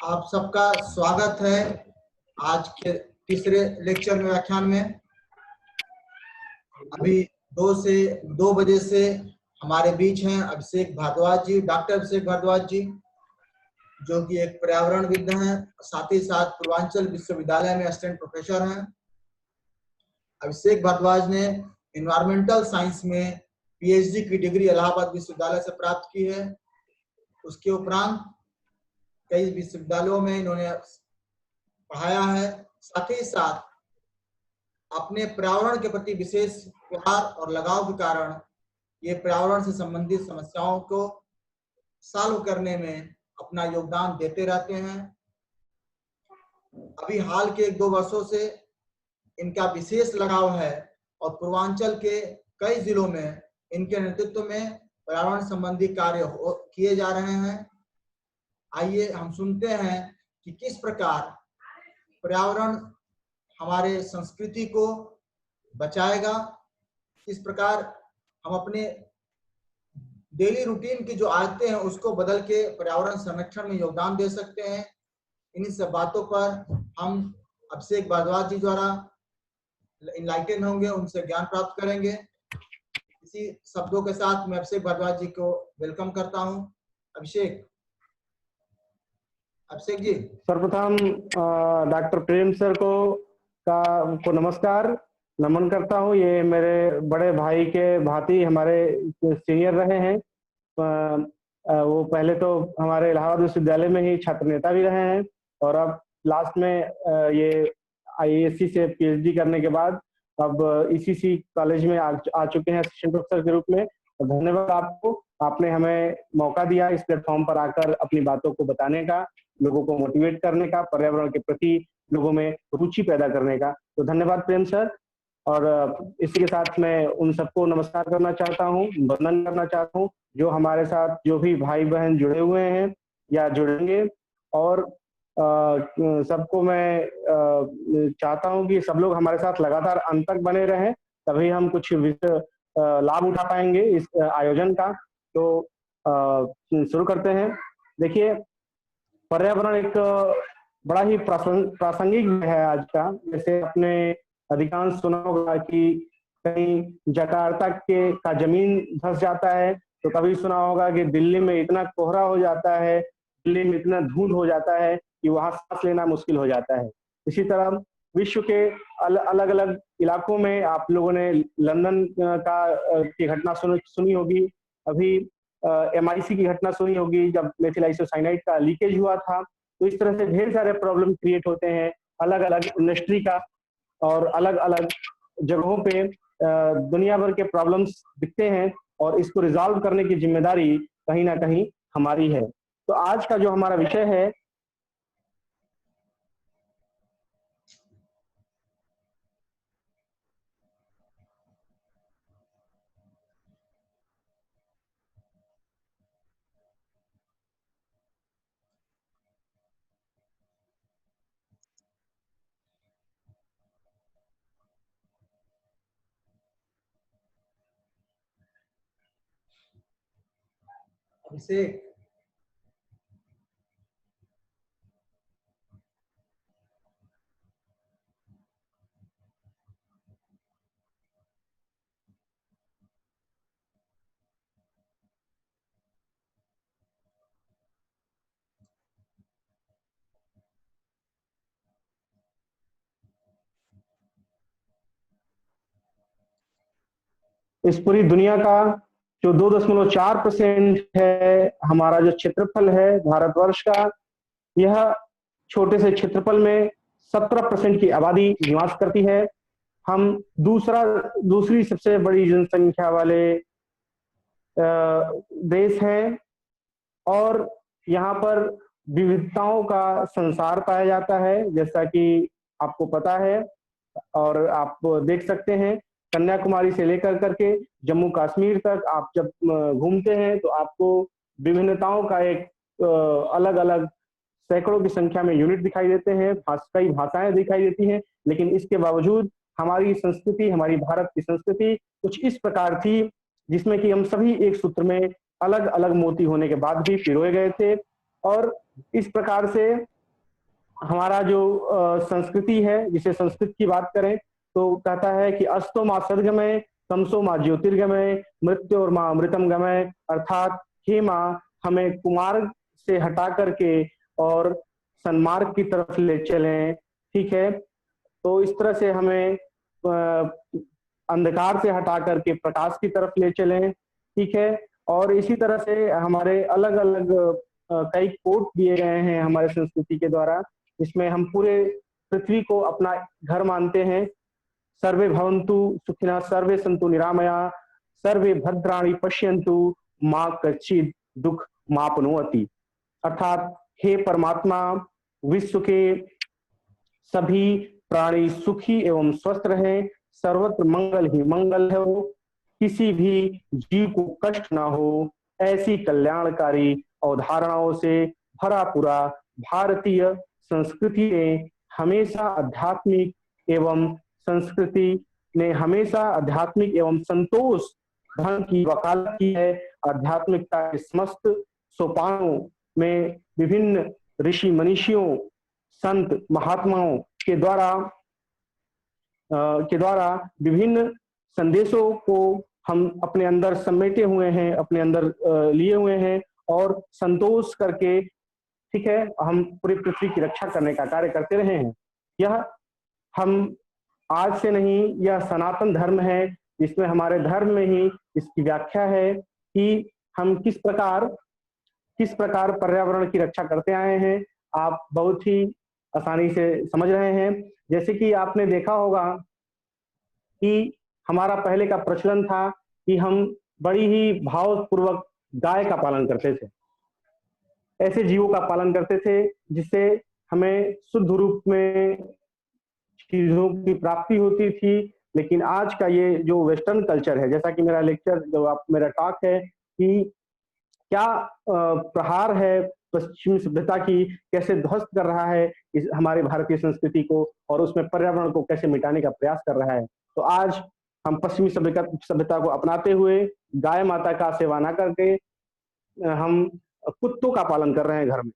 आप सबका स्वागत है आज के तीसरे लेक्चर में व्याख्यान में। अभी 2 बजे से हमारे बीच हैं अभिषेक भारद्वाज जी, डॉक्टर अभिषेक भारद्वाज जी, जो कि एक पर्यावरणविद हैं, साथ ही साथ पूर्वांचल विश्वविद्यालय में असिस्टेंट प्रोफेसर हैं। अभिषेक भारद्वाज ने एनवायरमेंटल साइंस में पीएचडी की डिग्री इलाहाबाद विश्वविद्यालय से प्राप्त की है। उसके उपरांत कई विश्वविद्यालयों में इन्होंने पढ़ाया है। साथ ही साथ अपने पर्यावरण के प्रति विशेष प्यार और लगाव के कारण ये पर्यावरण से संबंधित समस्याओं को सॉल्व करने में अपना योगदान देते रहते हैं। अभी हाल के 1-2 वर्षों से इनका विशेष लगाव है और पूर्वांचल के कई जिलों में इनके नेतृत्व में पर्यावरण संबंधी कार्य किए जा रहे हैं। आइए हम सुनते हैं कि किस प्रकार पर्यावरण हमारे संस्कृति को बचाएगा, किस प्रकार हम अपने डेली रूटीन की जो आदतें हैं उसको बदल के पर्यावरण संरक्षण में योगदान दे सकते हैं। इन्हीं सब बातों पर हम अभिषेक भारद्वाज जी द्वारा इनलाइटन होंगे, उनसे ज्ञान प्राप्त करेंगे। इसी शब्दों के साथ मैं अभिषेक भारद्वाज जी को वेलकम करता हूं। अभिषेक जी। सर्वप्रथम डॉक्टर प्रेम सर को नमस्कार, नमन करता हूँ। ये मेरे बड़े भाई के भांति हमारे सीनियर रहे हैं। वो पहले तो हमारे इलाहाबाद विश्वविद्यालय में ही छात्र नेता भी रहे हैं और अब लास्ट में ये आईएएससी से पीएचडी करने के बाद अब ईसीसी कॉलेज में आ चुके हैं असिस्टेंट प्रोफेसर के रूप में। धन्यवाद आपको, आपने हमें मौका दिया इस प्लेटफॉर्म पर आकर अपनी बातों को बताने का, लोगों को मोटिवेट करने का, पर्यावरण के प्रति लोगों में रुचि पैदा करने का। तो धन्यवाद प्रेम सर। और इसी के साथ मैं उन सबको नमस्कार करना चाहता हूँ, वंदन करना चाहता हूँ जो हमारे साथ जो भी भाई बहन जुड़े हुए हैं या जुड़ेंगे। और सबको मैं चाहता हूँ कि सब लोग हमारे साथ लगातार अंत तक बने रहें, तभी हम कुछ लाभ उठा पाएंगे इस आयोजन का। तो शुरू करते हैं। देखिए, पर्यावरण एक बड़ा ही प्रासंगिक है आज का। जैसे आपने अधिकांश सुना होगा कि कहीं जकार्ता का जमीन धंस जाता है, तो कभी सुना होगा कि दिल्ली में इतना कोहरा हो जाता है, दिल्ली में इतना धूल हो जाता है कि वहां सांस लेना मुश्किल हो जाता है। इसी तरह विश्व के अलग अलग इलाकों में आप लोगों ने लंदन की घटना सुनी होगी, अभी MIC की घटना सुनी होगी जब मेथिल आइसोसाइनाइड का लीकेज हुआ था। तो इस तरह से ढेर सारे प्रॉब्लम क्रिएट होते हैं अलग अलग इंडस्ट्री का, और अलग अलग जगहों पे दुनिया भर के प्रॉब्लम्स दिखते हैं और इसको रिजॉल्व करने की जिम्मेदारी कहीं ना कहीं हमारी है। तो आज का जो हमारा विषय है, अभिषेक इस पूरी दुनिया का जो 2.4% है हमारा जो क्षेत्रफल है भारतवर्ष का, यह छोटे से क्षेत्रफल में 17% की आबादी निवास करती है। हम दूसरी सबसे बड़ी जनसंख्या वाले देश हैं और यहाँ पर विविधताओं का संसार पाया जाता है, जैसा कि आपको पता है और आप देख सकते हैं। कन्याकुमारी से लेकर करके जम्मू कश्मीर तक आप जब घूमते हैं तो आपको विभिन्नताओं का एक अलग अलग सैकड़ों की संख्या में यूनिट दिखाई देते हैं, कई भाषाएं दिखाई देती हैं। लेकिन इसके बावजूद हमारी संस्कृति, हमारी भारत की संस्कृति कुछ इस प्रकार थी जिसमें कि हम सभी एक सूत्र में अलग अलग मोती होने के बाद भी पिरोए गए थे। और इस प्रकार से हमारा जो संस्कृति है, जिसे संस्कृत की बात करें तो कहता है कि अस्तो माँ सद्गमय, तमसो माँ ज्योतिर्गमय, मृत्यु और माँ अमृतम गमय, अर्थात हे माँ हमें कुमार्ग से हटा करके और सन्मार्ग की तरफ ले चलें। ठीक है, तो इस तरह से हमें अंधकार से हटा करके प्रकाश की तरफ ले चलें। ठीक है, और इसी तरह से हमारे अलग अलग कई कोट दिए गए हैं हमारे संस्कृति के द्वारा, जिसमें हम पूरे पृथ्वी को अपना घर मानते हैं। सर्वे भवन्तु सुखिनः, सर्वे सन्तु निरामया, सर्वे भद्राणि पश्यन्तु, माँ कच्चित् दुख मापनोति। अर्थात हे परमात्मा, विश्व के सभी प्राणी सुखी एवं स्वस्थ रहे, सर्वत्र मंगल ही मंगल हो, किसी भी जीव को कष्ट ना हो, ऐसी कल्याणकारी अवधारणाओं से भरा पूरा भारतीय संस्कृति ने हमेशा आध्यात्मिक एवं संस्कृति ने हमेशा आध्यात्मिक एवं संतोष धन की वकालत की है। आध्यात्मिकता के समस्त सोपानों में विभिन्न ऋषि मनीषियों, संत महात्माओं के द्वारा विभिन्न संदेशों को हम अपने अंदर समेटे हुए हैं, अपने अंदर लिए हुए हैं और संतोष करके, ठीक है, हम पूरी पृथ्वी की रक्षा करने का कार्य करते रहे हैं। यह हम आज से नहीं, यह सनातन धर्म है, जिसमें हमारे धर्म में ही इसकी व्याख्या है कि हम किस प्रकार पर्यावरण की रक्षा करते आए हैं। आप बहुत ही आसानी से समझ रहे हैं। जैसे कि आपने देखा होगा कि हमारा पहले का प्रचलन था कि हम बड़ी ही भावपूर्वक गाय का पालन करते थे, ऐसे जीवों का पालन करते थे जिससे हमें शुद्ध रूप में चीजों की प्राप्ति होती थी। लेकिन आज का ये जो वेस्टर्न कल्चर है, जैसा कि मेरा लेक्चर जो मेरा टॉक है कि क्या प्रहार है पश्चिमी सभ्यता की, कैसे ध्वस्त कर रहा है इस हमारे भारतीय संस्कृति को और उसमें पर्यावरण को कैसे मिटाने का प्रयास कर रहा है। तो आज हम पश्चिमी सभ्यता को अपनाते हुए गाय माता का सेवा न करके हम कुत्तों का पालन कर रहे हैं घर में,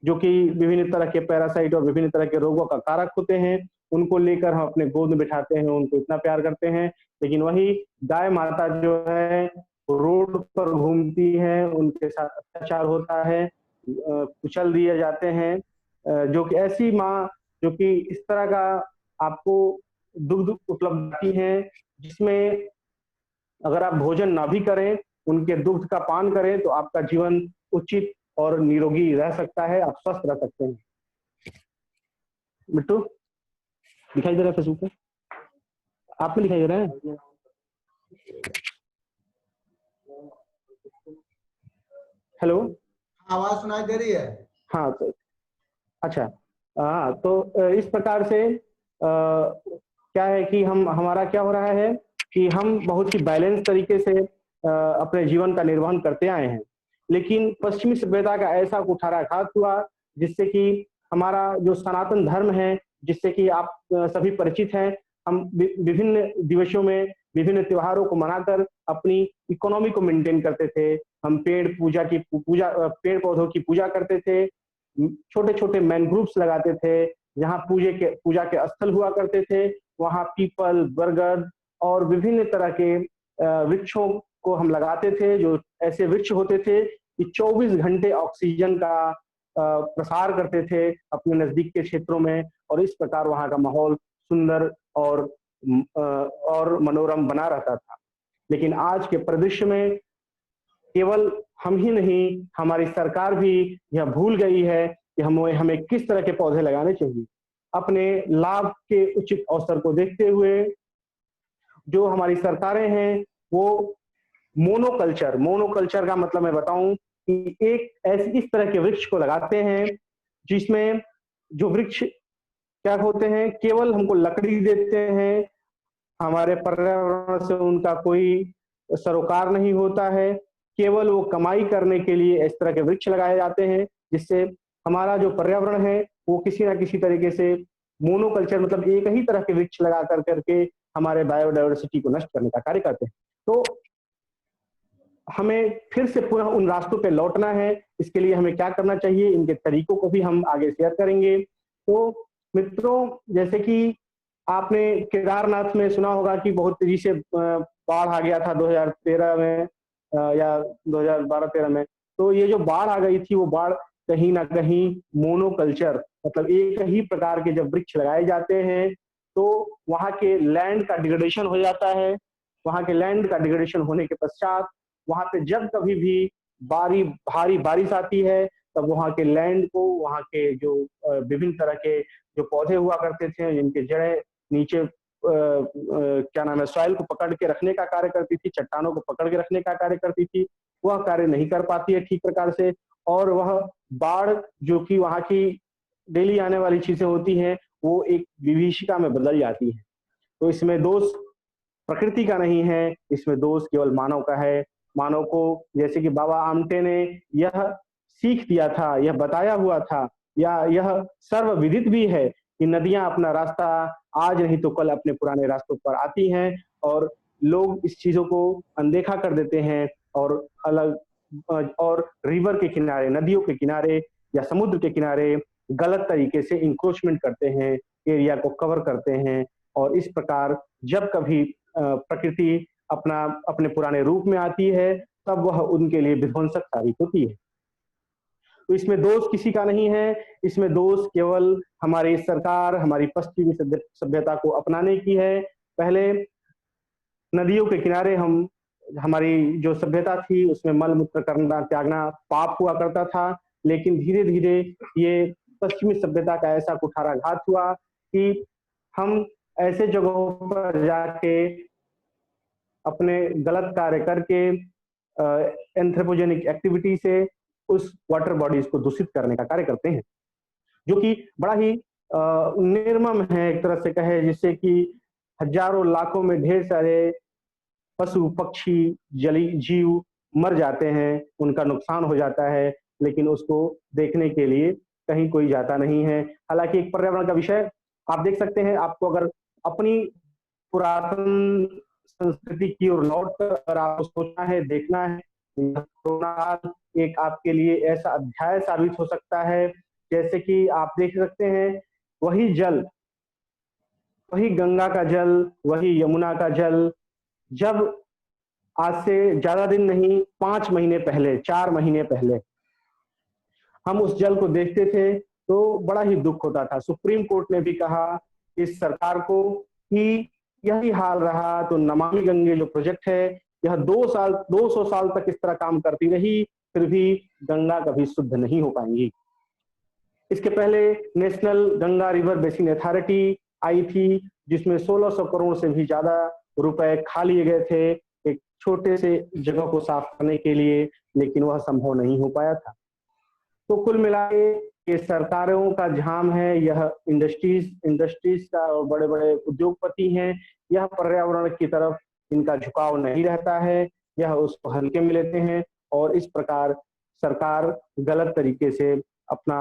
जो कि विभिन्न तरह के पैरासाइट और विभिन्न तरह के रोगों का कारक होते हैं। उनको लेकर हम अपने गोद में बिठाते हैं, उनको इतना प्यार करते हैं, लेकिन वही गाय माता जो है रोड पर घूमती है, उनके साथ अत्याचार होता है, कुचल दिए जाते हैं। जो कि ऐसी माँ जो कि इस तरह का आपको दुग्ध उपलब्ध होती है, जिसमें अगर आप भोजन ना भी करें, उनके दुग्ध का पान करें तो आपका जीवन उचित और निरोगी रह सकता है, आप स्वस्थ रह सकते हैं। बिट्टू दिखाई दे रहा है फेसबुक पे? आप में दिखाई दे रहा है? हेलो, आवाज सुनाई दे रही है? हाँ, तो अच्छा, हाँ, तो इस प्रकार से क्या है कि हमारा क्या हो रहा है कि हम बहुत ही बैलेंस तरीके से अपने जीवन का निर्वहन करते आए हैं। लेकिन पश्चिमी सभ्यता का ऐसा कुठाराघात हुआ जिससे कि हमारा जो सनातन धर्म है, जिससे कि आप सभी परिचित हैं, हम विभिन्न दिवसों में विभिन्न त्योहारों को मनाकर अपनी इकोनॉमी को मेंटेन करते थे। हम पेड़ पौधों की पूजा करते थे, छोटे छोटे मैन ग्रुप्स लगाते थे, जहाँ पूजा के स्थल हुआ करते थे। वहाँ पीपल, बरगद और विभिन्न तरह के वृक्षों को हम लगाते थे, जो ऐसे वृक्ष होते थे कि 24 घंटे ऑक्सीजन का प्रसार करते थे अपने नजदीक के क्षेत्रों में, और इस प्रकार वहाँ का माहौल सुंदर और मनोरम बना रहता था। लेकिन आज के परिदृश्य में केवल हम ही नहीं, हमारी सरकार भी यह भूल गई है कि हमें किस तरह के पौधे लगाने चाहिए। अपने लाभ के उचित अवसर को देखते हुए जो हमारी सरकारें हैं वो मोनोकल्चर का मतलब मैं बताऊं कि इस तरह के वृक्ष को लगाते हैं जिसमें जो वृक्ष क्या होते हैं, केवल हमको लकड़ी देते हैं, हमारे पर्यावरण से उनका कोई सरोकार नहीं होता है। केवल वो कमाई करने के लिए इस तरह के वृक्ष लगाए जाते हैं, जिससे हमारा जो पर्यावरण है वो किसी ना किसी तरीके से मोनोकल्चर मतलब एक ही तरह के वृक्ष लगा करके हमारे बायोडाइवर्सिटी को नष्ट करने का कार्य करते हैं। तो हमें फिर से पुनः उन रास्तों पे लौटना है। इसके लिए हमें क्या करना चाहिए, इनके तरीकों को भी हम आगे शेयर करेंगे। तो मित्रों, जैसे कि आपने केदारनाथ में सुना होगा कि बहुत तेजी से बाढ़ आ गया था 2013 में, या 2012-13 में। तो ये जो बाढ़ आ गई थी, वो बाढ़ कहीं ना कहीं मोनोकल्चर, मतलब एक ही प्रकार के जब वृक्ष लगाए जाते हैं तो वहाँ के लैंड का डिग्रेडेशन हो जाता है। वहाँ के लैंड का डिग्रेडेशन होने के पश्चात वहाँ पे जब कभी भी भारी बारिश आती है, तब वहाँ के लैंड को, वहाँ के जो विभिन्न तरह के जो पौधे हुआ करते थे, जिनके जड़ें नीचे क्या नाम है, सॉइल को पकड़ के रखने का कार्य करती थी, चट्टानों को पकड़ के रखने का कार्य करती थी, वह कार्य नहीं कर पाती है ठीक प्रकार से। और वह बाढ़ जो कि वहाँ की डेली आने वाली चीजें होती हैं, वो एक विभीषिका में बदल जाती है। तो इसमें दोष प्रकृति का नहीं है, इसमें दोष केवल मानव का है। मानव को, जैसे कि बाबा आमटे ने यह सीख दिया था, यह बताया हुआ था, या यह सर्वविदित भी है कि नदियां अपना रास्ता आज नहीं तो कल अपने पुराने रास्तों पर आती हैं, और लोग इस चीजों को अनदेखा कर देते हैं और अलग और रिवर के किनारे, नदियों के किनारे या समुद्र के किनारे गलत तरीके से इंक्रोचमेंट करते हैं, एरिया को कवर करते हैं। और इस प्रकार जब कभी प्रकृति अपने पुराने रूप में आती है, तब वह उनके लिए विध्वंसक साबित होती है। तो इसमें दोष किसी का नहीं है, इसमें दोष केवल हमारी सरकार, हमारी पश्चिमी सभ्यता को अपनाने की है। पहले नदियों के किनारे हमारी जो सभ्यता थी, उसमें मल मूत्र करना, त्यागना पाप हुआ करता था। लेकिन धीरे धीरे ये पश्चिमी सभ्यता का ऐसा कुठाराघात हुआ कि हम ऐसे जगहों पर जाके अपने गलत कार्य करके एंथ्रोपोजेनिक एक्टिविटी से उस वाटर बॉडीज को दूषित करने का कार्य करते हैं, जो कि बड़ा ही निर्मम है एक तरह से कहे, जिससे कि हजारों लाखों में ढेर सारे पशु पक्षी जली जीव मर जाते हैं, उनका नुकसान हो जाता है, लेकिन उसको देखने के लिए कहीं कोई जाता नहीं है। हालांकि एक पर्यावरण का विषय आप देख सकते हैं, आपको अगर अपनी पुरातन संस्कृति की ओर लौट कर अगर आपको सोचना है, देखना है, कोरोना काल एक आपके लिए ऐसा अध्याय साबित हो सकता है। जैसे कि आप देख सकते हैं, वही जल, वही गंगा का जल, वही यमुना का जल, जब आज से ज्यादा दिन नहीं, 5 महीने पहले, 4 महीने पहले हम उस जल को देखते थे तो बड़ा ही दुख होता था। सुप्रीम कोर्ट ने भी कहा इस सरकार को कि यही हाल रहा तो नमामि गंगे जो प्रोजेक्ट है, यह 200 साल तक इस तरह काम करती रही, फिर भी गंगा कभी शुद्ध नहीं हो पाएंगी। इसके पहले national Ganga river basin authority आई थी, जिसमें 1600 करोड़ से भी ज्यादा रुपए खा लिए गए थे एक छोटे से जगह को साफ करने के लिए, लेकिन वह संभव नहीं हो पाया था। तो कुल मिला के ये सरकारों का झाम है, यह इंडस्ट्रीज का, और बड़े बड़े उद्योगपति हैं, यह पर्यावरण की तरफ इनका झुकाव नहीं रहता है, यह उसको हल्के में लेते हैं। और इस प्रकार सरकार गलत तरीके से अपना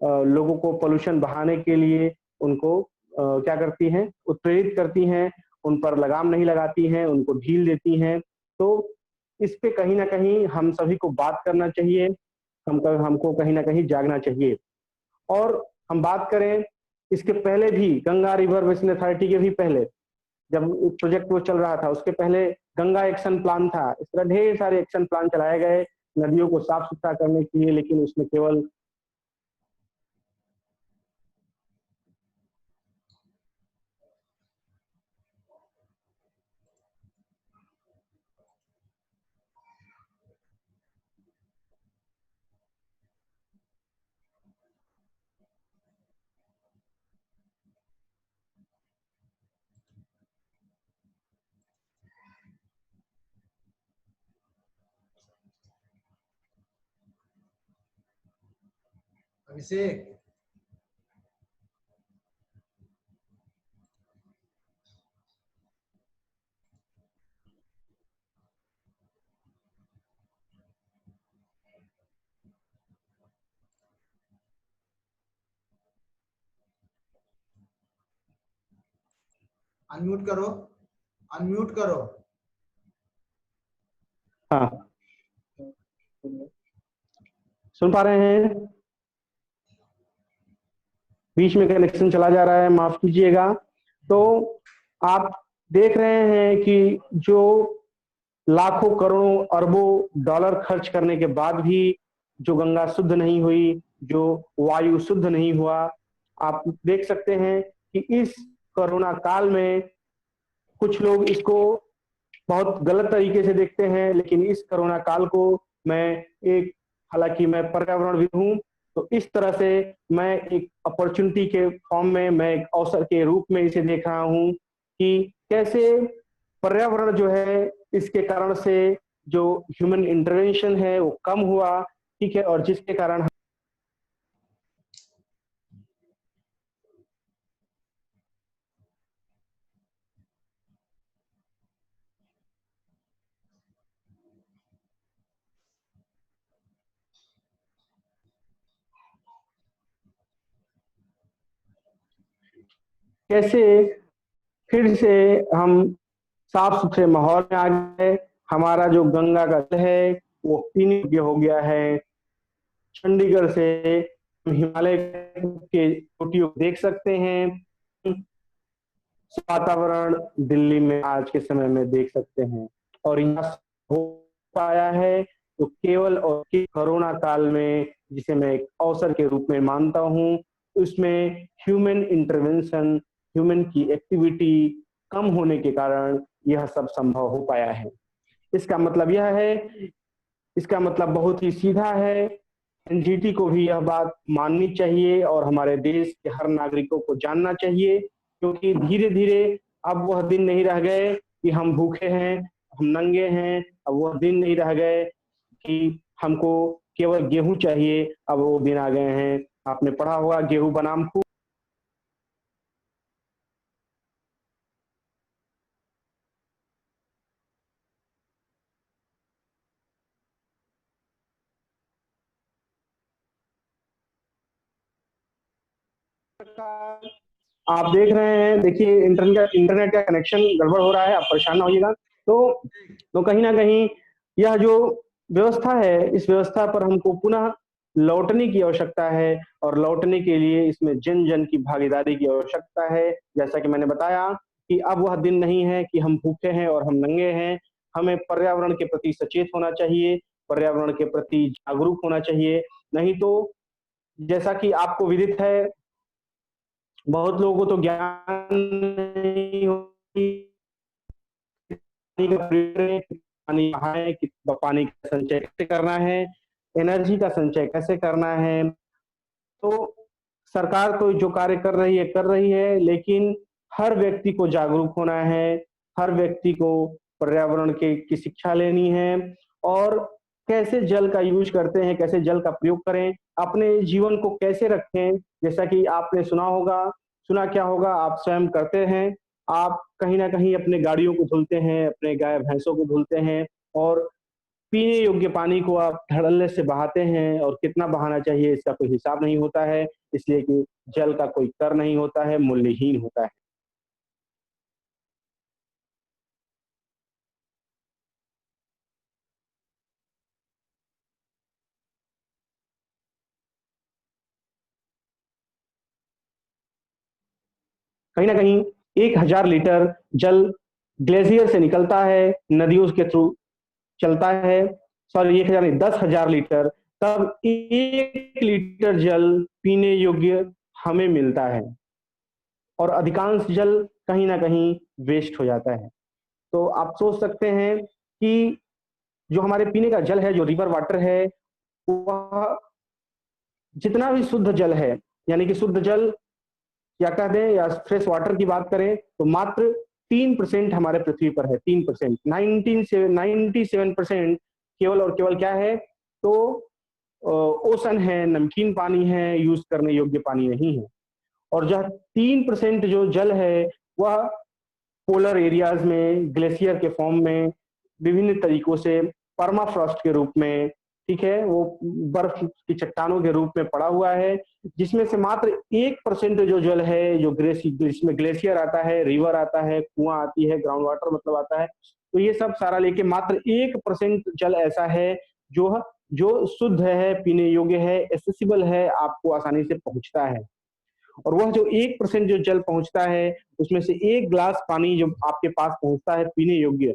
लोगों को पोल्यूशन बढ़ाने के लिए उनको क्या करती हैं, उत्प्रेरित करती हैं, उन पर लगाम नहीं लगाती हैं, उनको ढील देती हैं। तो इस पे कहीं ना कहीं हम सभी को बात करना चाहिए, हमको कहीं ना कहीं जागना चाहिए। और हम बात करें इसके पहले भी, गंगा रिवर बेसिन अथॉरिटी के भी पहले जब प्रोजेक्ट वो चल रहा था, उसके पहले गंगा एक्शन प्लान था। इस तरह ढेर सारे एक्शन प्लान चलाए गए नदियों को साफ सुथरा करने के लिए, लेकिन उसमें केवल अभिषेक, अनम्यूट करो, अनम्यूट करो। हाँ, सुन पा रहे हैं? बीच में कनेक्शन चला जा रहा है, माफ कीजिएगा। तो आप देख रहे हैं कि जो लाखों करोड़ों अरबों डॉलर खर्च करने के बाद भी जो गंगा शुद्ध नहीं हुई, जो वायु शुद्ध नहीं हुआ, आप देख सकते हैं कि इस कोरोना काल में कुछ लोग इसको बहुत गलत तरीके से देखते हैं, लेकिन इस कोरोना काल को मैं एक, हालांकि मैं पर्यावरणविद हूं, तो इस तरह से मैं एक अपॉर्चुनिटी के फॉर्म में, मैं एक अवसर के रूप में इसे देख रहा हूं कि कैसे पर्यावरण जो है, इसके कारण से जो ह्यूमन इंटरवेंशन है वो कम हुआ, ठीक है, और जिसके कारण कैसे फिर से हम साफ सुथरे माहौल में आ गए। हमारा जो गंगा का जल है वो पीने योग्य हो गया है। चंडीगढ़ से हिमालय के चोटियों को देख सकते हैं, वातावरण दिल्ली में आज के समय में देख सकते हैं, और यहाँ हो पाया है तो केवल और कोरोना काल में, जिसे मैं एक अवसर के रूप में मानता हूँ, उसमें ह्यूमन इंटरवेंशन, ह्यूमन की एक्टिविटी कम होने के कारण यह सब संभव हो पाया है। इसका मतलब यह है, इसका मतलब बहुत ही सीधा है। एनजीटी को भी यह बात माननी चाहिए और हमारे देश के हर नागरिकों को जानना चाहिए, क्योंकि धीरे धीरे अब वह दिन नहीं रह गए कि हम भूखे हैं, हम नंगे हैं। अब वह दिन नहीं रह गए कि हमको केवल गेहूं चाहिए, अब वो दिन आ गए हैं। आपने पढ़ा होगा गेहूं बनाम फूल। आप देख रहे हैं, देखिए इंटरनेट का कनेक्शन गड़बड़ हो रहा है, आप परेशान ना होइएगा। तो कहीं ना कहीं यह जो व्यवस्था है, इस व्यवस्था पर हमको पुनः लौटने की आवश्यकता है, और लौटने के लिए इसमें जन जन की भागीदारी की आवश्यकता है। जैसा कि मैंने बताया कि अब वह दिन नहीं है कि हम भूखे हैं और हम नंगे हैं। हमें पर्यावरण के प्रति सचेत होना चाहिए, पर्यावरण के प्रति जागरूक होना चाहिए। नहीं तो जैसा कि आपको विदित है, बहुत लोगों को तो ज्ञान नहीं होती, पानी कहाँ है, पानी का संचय कैसे करना है, एनर्जी का संचय कैसे करना है। तो सरकार तो जो कार्य कर रही है, लेकिन हर व्यक्ति को जागरूक होना है, हर व्यक्ति को पर्यावरण की शिक्षा लेनी है, और कैसे जल का यूज करते हैं, कैसे जल का प्रयोग करें, अपने जीवन को कैसे रखें। जैसा कि आपने सुना होगा, सुना क्या होगा, आप स्वयं करते हैं, आप कहीं ना कहीं अपने गाड़ियों को धुलते हैं, अपने गाय भैंसों को धुलते हैं, और पीने योग्य पानी को आप धड़ल्ले से बहाते हैं, और कितना बहाना चाहिए इसका कोई हिसाब नहीं होता है, इसलिए कि जल का कोई कर नहीं होता है, मूल्यहीन होता है। कहीं ना कहीं 1,000 लीटर जल ग्लेशियर से निकलता है, नदियों के थ्रू चलता है, सॉरी 1,000 नहीं, 10,000 लीटर, तब 1 लीटर जल पीने योग्य हमें मिलता है, और अधिकांश जल कहीं ना कहीं वेस्ट हो जाता है। तो आप सोच सकते हैं कि जो हमारे पीने का जल है, जो रिवर वाटर है, वह जितना भी शुद्ध जल है, यानी कि शुद्ध जल या कह दें या फ्रेश वाटर की बात करें, तो मात्र 3% हमारे पृथ्वी पर है। 3%, 97% केवल और केवल क्या है, तो ओशन है, नमकीन पानी है, यूज करने योग्य पानी नहीं है। और जो 3% जो जल है, वह पोलर एरियाज में ग्लेशियर के फॉर्म में, विभिन्न तरीकों से परमाफ्रॉस्ट के रूप में, ठीक है, वो बर्फ की चट्टानों के रूप में पड़ा हुआ है, जिसमें से मात्र 1% जो जल है, जो जिसमें ग्लेशियर आता है, रिवर आता है, कुआं आती है, ग्राउंड वाटर मतलब आता है, तो ये सब सारा लेके मात्र 1% जल ऐसा है जो जो शुद्ध है, पीने योग्य है, एसेसिबल है, आपको आसानी से पहुंचता है। और वह जो 1% जो जल पहुंचता है उसमें से 1 ग्लास पानी जो आपके पास पहुंचता है पीने योग्य,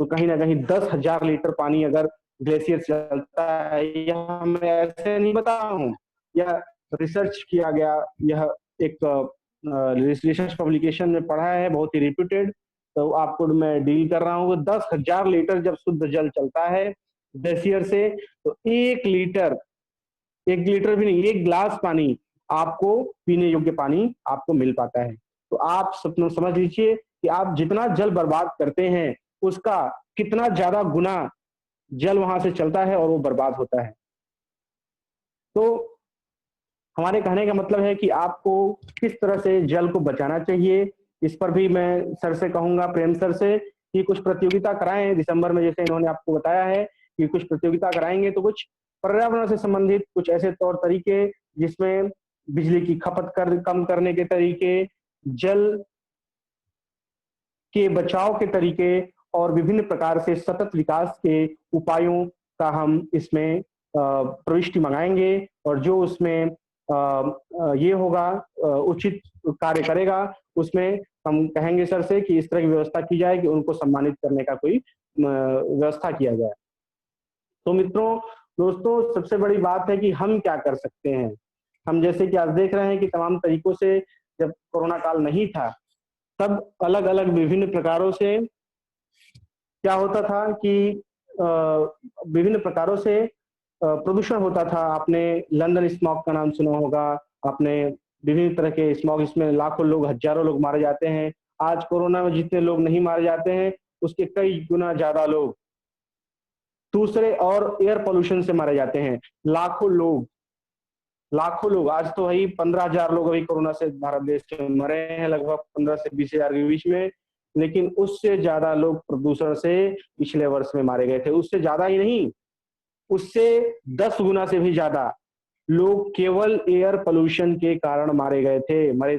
तो कहीं ना कहीं 10,000 लीटर पानी अगर ग्लेशियर से चलता है, यह मैं ऐसे नहीं बता रहा हूँ, यह रिसर्च किया गया, यह एक रिसर्च पब्लिकेशन में पढ़ा है, बहुत ही रिप्यूटेड, तो आपको मैं डील कर रहा हूँ। 10,000 लीटर जब शुद्ध जल चलता है ग्लेशियर से, तो 1 लीटर, 1 लीटर भी नहीं, 1 ग्लास पानी आपको पीने योग्य पानी आपको मिल पाता है। तो आप समझ लीजिए कि आप जितना जल बर्बाद करते हैं उसका कितना ज्यादा गुना जल वहां से चलता है और वो बर्बाद होता है। तो हमारे कहने का मतलब है कि आपको किस तरह से जल को बचाना चाहिए, इस पर भी मैं सर से कहूंगा, प्रेम सर से, कि कुछ प्रतियोगिता कराएं दिसंबर में, जैसे इन्होंने आपको बताया है कि कुछ प्रतियोगिता कराएंगे, तो कुछ पर्यावरण से संबंधित कुछ ऐसे तौर तरीके जिसमें बिजली की खपत कम करने के तरीके, जल के बचाव के तरीके और विभिन्न प्रकार से सतत विकास के उपायों का हम इसमें प्रविष्टि मंगाएंगे, और जो उसमें ये होगा उचित कार्य करेगा, उसमें हम कहेंगे सर से कि इस तरह की व्यवस्था की जाए कि उनको सम्मानित करने का कोई व्यवस्था किया जाए। तो मित्रों, दोस्तों, सबसे बड़ी बात है कि हम क्या कर सकते हैं। हम जैसे कि आज देख रहे हैं कि तमाम तरीकों से, जब कोरोना काल नहीं था तब अलग अलग विभिन्न प्रकारों से क्या होता था कि विभिन्न प्रकारों से प्रदूषण होता था। आपने लंदन स्मॉग का नाम सुना होगा, आपने विभिन्न तरह के स्मॉग, इसमें लाखों लोग, हजारों लोग मारे जाते हैं। आज कोरोना में जितने लोग नहीं मारे जाते हैं उसके कई गुना ज्यादा लोग दूसरे और एयर पोल्यूशन से मारे जाते हैं। लाखों लोग, लाखों लोग, आज तो वही 15,000 लोग अभी कोरोना से भारत देश के मरे हैं, लगभग 15 से 20,000 के बीच में, लेकिन उससे ज्यादा लोग प्रदूषण से पिछले वर्ष में मारे गए थे। उससे ज्यादा ही नहीं, उससे 10 गुना से भी ज्यादा लोग केवल एयर पोल्यूशन के कारण मरे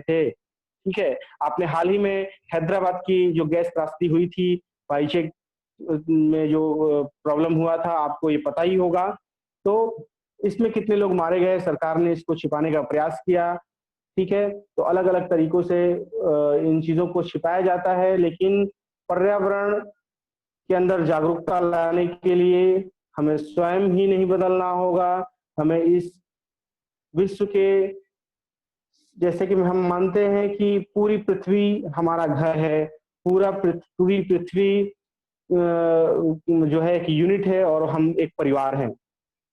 थे। ठीक है, आपने हाल ही में हैदराबाद की जो गैस त्रासदी हुई थी, वाईचेक में जो प्रॉब्लम हुआ था, आपको ये पता ही होगा। तो इसमें कितने लोग मारे गए, सरकार ने इसको छिपाने का प्रयास किया। ठीक है, तो अलग अलग तरीकों से इन चीजों को छिपाया जाता है, लेकिन पर्यावरण के अंदर जागरूकता लाने के लिए हमें स्वयं ही नहीं बदलना होगा, हमें इस विश्व के, जैसे कि हम मानते हैं कि पूरी पृथ्वी हमारा घर है, पूरी पृथ्वी जो है एक यूनिट है और हम एक परिवार हैं।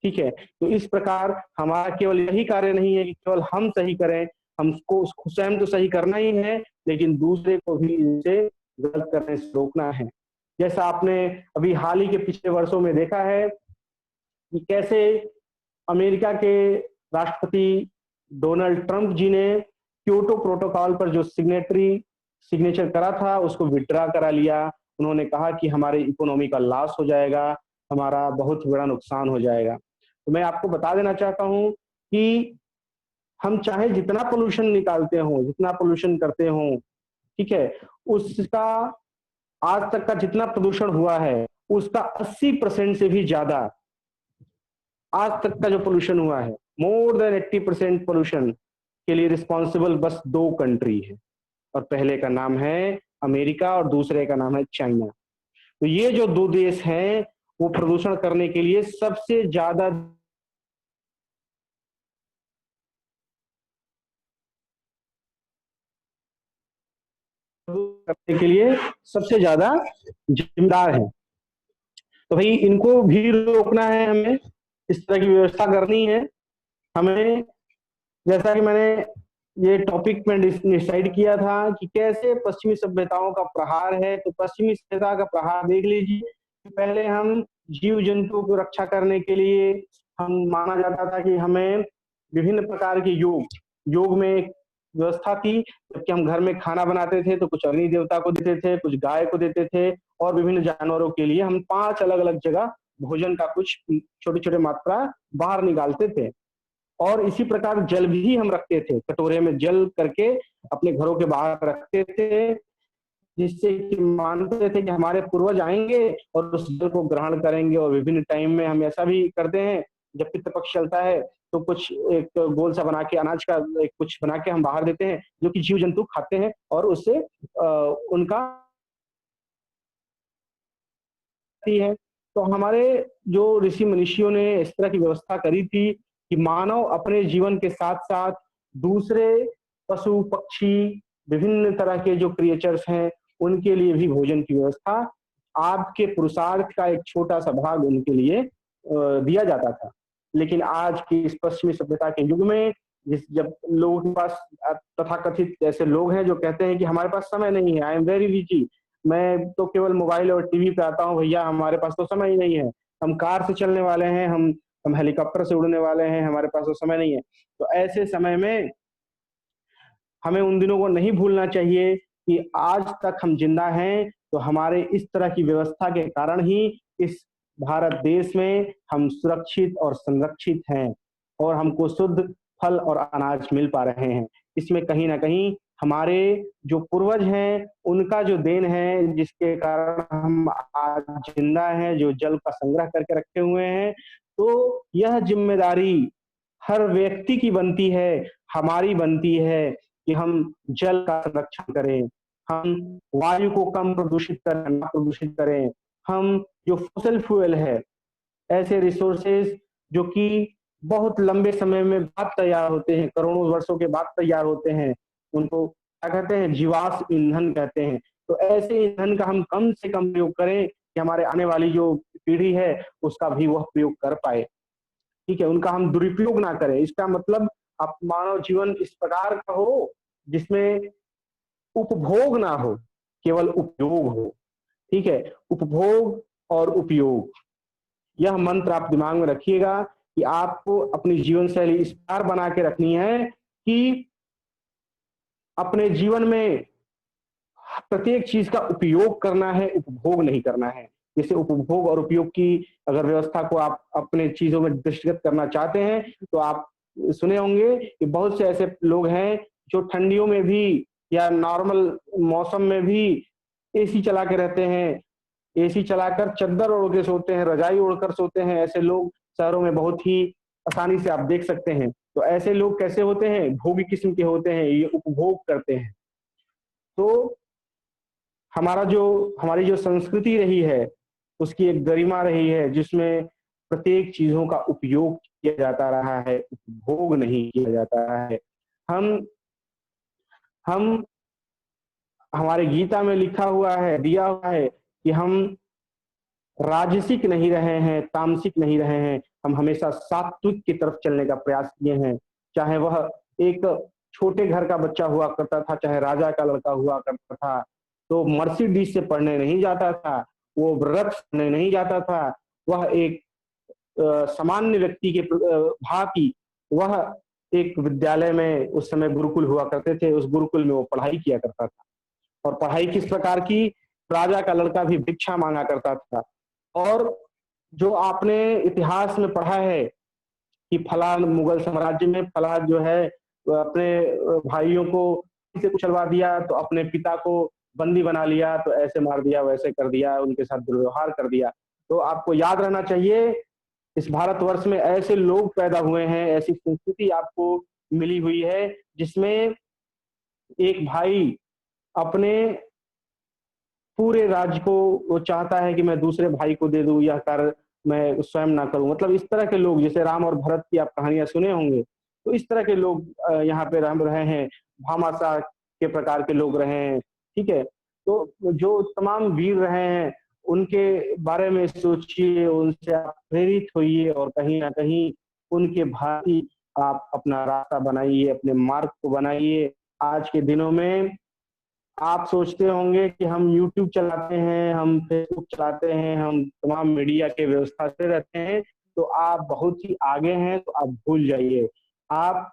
ठीक है, तो इस प्रकार हमारा केवल यही कार्य नहीं है कि केवल हम सही करें, हमको स्वयं तो सही करना ही है, लेकिन दूसरे को भी इसे गलत करने से रोकना है। जैसा आपने अभी हाल ही के पिछले वर्षों में देखा है कि कैसे अमेरिका के राष्ट्रपति डोनाल्ड ट्रंप जी ने क्योटो प्रोटोकॉल पर जो सिग्नेचर करा था उसको विड्रा करा लिया। उन्होंने कहा कि हमारे इकोनॉमी का लॉस हो जाएगा, हमारा बहुत बड़ा नुकसान हो जाएगा। तो मैं आपको बता देना चाहता हूं कि हम चाहे जितना पोल्यूशन निकालते हो, जितना पोल्यूशन करते हो, ठीक है, उसका आज तक का जितना प्रदूषण हुआ है उसका 80% से भी ज्यादा आज तक का जो पोल्यूशन हुआ है, मोर देन 80% पोल्यूशन के लिए रिस्पॉन्सिबल बस 2 कंट्री है, और पहले का नाम है अमेरिका और दूसरे का नाम है चाइना। तो ये जो 2 देश हैं वो प्रदूषण करने के लिए सबसे ज्यादा जिम्मेदार है। तो भाई इनको भी रोकना है, हमें इस तरह की व्यवस्था करनी है। हमें, जैसा कि मैंने ये टॉपिक में डिसाइड किया था कि कैसे पश्चिमी सभ्यताओं का प्रहार है, तो पश्चिमी सभ्यता का प्रहार देख लीजिए। पहले हम जीव जंतुओं को रक्षा करने के लिए हम माना जाता था कि हमें विभिन्न प्रकार के योग में एक व्यवस्था थी, जबकि हम घर में खाना बनाते थे तो कुछ अग्नि देवता को देते थे, कुछ गाय को देते थे, और विभिन्न जानवरों के लिए हम 5 अलग अलग जगह भोजन का कुछ छोटे छोटे मात्रा बाहर निकालते थे। और इसी प्रकार जल भी हम रखते थे, कटोरे में जल करके अपने घरों के बाहर रखते थे, जिससे कि मानते थे कि हमारे पूर्वज आएंगे और उस जल को ग्रहण करेंगे। और विभिन्न टाइम में हम ऐसा भी करते हैं, जब पितृपक्ष चलता है तो कुछ एक गोल सा बना के अनाज का एक कुछ बना के हम बाहर देते हैं, जो कि जीव जंतु खाते हैं और उससे उनका है। तो हमारे जो ऋषि मनीषियों ने इस तरह की व्यवस्था करी थी कि मानव अपने जीवन के साथ साथ दूसरे पशु पक्षी विभिन्न तरह के जो क्रिएचर्स हैं उनके लिए भी भोजन की व्यवस्था आपके पुरुषार्थ का एक छोटा सा भाग उनके लिए दिया जाता था। लेकिन आज की इस पश्चिमी सभ्यता के युग में जब लोगों के पास तथाकथित ऐसे लोग हैं जो कहते हैं कि हमारे पास समय नहीं है, आई एम वेरी बिजी, मैं तो केवल मोबाइल और टीवी पे आता हूँ भैया, हमारे पास तो समय ही नहीं है, हम कार से चलने वाले हैं, हम हेलीकॉप्टर से उड़ने वाले हैं, हमारे पास तो समय नहीं है। तो ऐसे समय में हमें उन दिनों को नहीं भूलना चाहिए कि आज तक हम जिंदा हैं तो हमारे इस तरह की व्यवस्था के कारण ही इस भारत देश में हम सुरक्षित और संरक्षित हैं और हमको शुद्ध फल और अनाज मिल पा रहे हैं। इसमें कहीं ना कहीं हमारे जो पूर्वज हैं उनका जो देन है, जिसके कारण हम आज जिंदा हैं, जो जल का संग्रह करके रखे हुए हैं। तो यह जिम्मेदारी हर व्यक्ति की बनती है, हमारी बनती है कि हम जल का संरक्षण करें, हम वायु को कम प्रदूषित करें, ना प्रदूषित करें, हम जो फॉसिल फ्यूल है, ऐसे रिसोर्सेज जो कि बहुत लंबे समय में बाद तैयार होते हैं, करोड़ों वर्षों के बाद तैयार होते हैं, उनको क्या कहते हैं, जीवाश्म ईंधन कहते हैं। तो ऐसे ईंधन का हम कम से कम प्रयोग करें कि हमारे आने वाली जो पीढ़ी है उसका भी वह प्रयोग कर पाए। ठीक है, उनका हम दुरुपयोग ना करें। इसका मतलब आप मानव जीवन इस प्रकार का हो जिसमें उपभोग ना हो, केवल उपयोग हो। ठीक है, उपभोग और उपयोग, यह मंत्र आप दिमाग में रखिएगा कि आपको अपनी जीवन शैली इस प्रकार बना के रखनी है कि अपने जीवन में प्रत्येक चीज का उपयोग करना है, उपभोग नहीं करना है। जैसे उपभोग और उपयोग की अगर व्यवस्था को आप अपने चीजों में दृष्टिगत करना चाहते हैं तो आप सुने होंगे कि बहुत से ऐसे लोग हैं जो ठंडियों में भी या नॉर्मल मौसम में भी एसी चला के रहते हैं, एसी चलाकर चद्दर ओढ़ के सोते हैं, रजाई ओढ़कर सोते हैं। ऐसे लोग शहरों में बहुत ही आसानी से आप देख सकते हैं। तो ऐसे लोग कैसे होते हैं, भोगी किस्म के होते हैं, ये उपभोग करते हैं। तो हमारी जो संस्कृति रही है उसकी एक गरिमा रही है जिसमें प्रत्येक चीजों का उपयोग किया जाता रहा है, उपभोग नहीं किया जाता रहा है। हम हम हमारे गीता में लिखा हुआ है, दिया हुआ है कि हम राजसिक नहीं रहे हैं, तामसिक नहीं रहे हैं, हम हमेशा सात्विक की तरफ चलने का प्रयास किए हैं। चाहे वह एक छोटे घर का बच्चा हुआ करता था, चाहे राजा का लड़का हुआ करता था, तो मर्सिडीज से पढ़ने नहीं जाता था, वो व्रत पढ़ने नहीं जाता था, वह एक सामान्य व्यक्ति के भांति वह एक विद्यालय में उस समय गुरुकुल हुआ करते थे, उस गुरुकुल में वो पढ़ाई किया करता था। और पढ़ाई किस प्रकार की, राजा का लड़का भी भिक्षा मांगा करता था। और जो आपने इतिहास में पढ़ा है कि फला मुगल साम्राज्य में फला जो है अपने भाइयों को से कुचलवा दिया, तो अपने पिता को बंदी बना लिया, तो ऐसे मार दिया, वैसे कर दिया, उनके साथ दुर्व्यवहार कर दिया। तो आपको याद रहना चाहिए इस भारतवर्ष में ऐसे लोग पैदा हुए हैं, ऐसी संस्कृति आपको मिली हुई है जिसमें एक भाई अपने पूरे राज्य को वो चाहता है कि मैं दूसरे भाई को दे दूं, यह कार्य मैं स्वयं ना करूं। मतलब इस तरह के लोग, जैसे राम और भरत की आप कहानियां सुने होंगे, तो इस तरह के लोग यहाँ पे रहे हैं, भामाशाह के प्रकार के लोग रहे हैं। ठीक है, तो जो तमाम वीर रहे हैं उनके बारे में सोचिए, उनसे आप प्रेरित होइए और कहीं ना कहीं उनके भांति आप अपना रास्ता बनाइए, अपने मार्ग को बनाइए। आज के दिनों में आप सोचते होंगे कि हम YouTube चलाते हैं, हम Facebook चलाते हैं, हम तमाम मीडिया के व्यवस्था से रहते हैं, तो आप बहुत ही आगे हैं, तो आप भूल जाइए। आप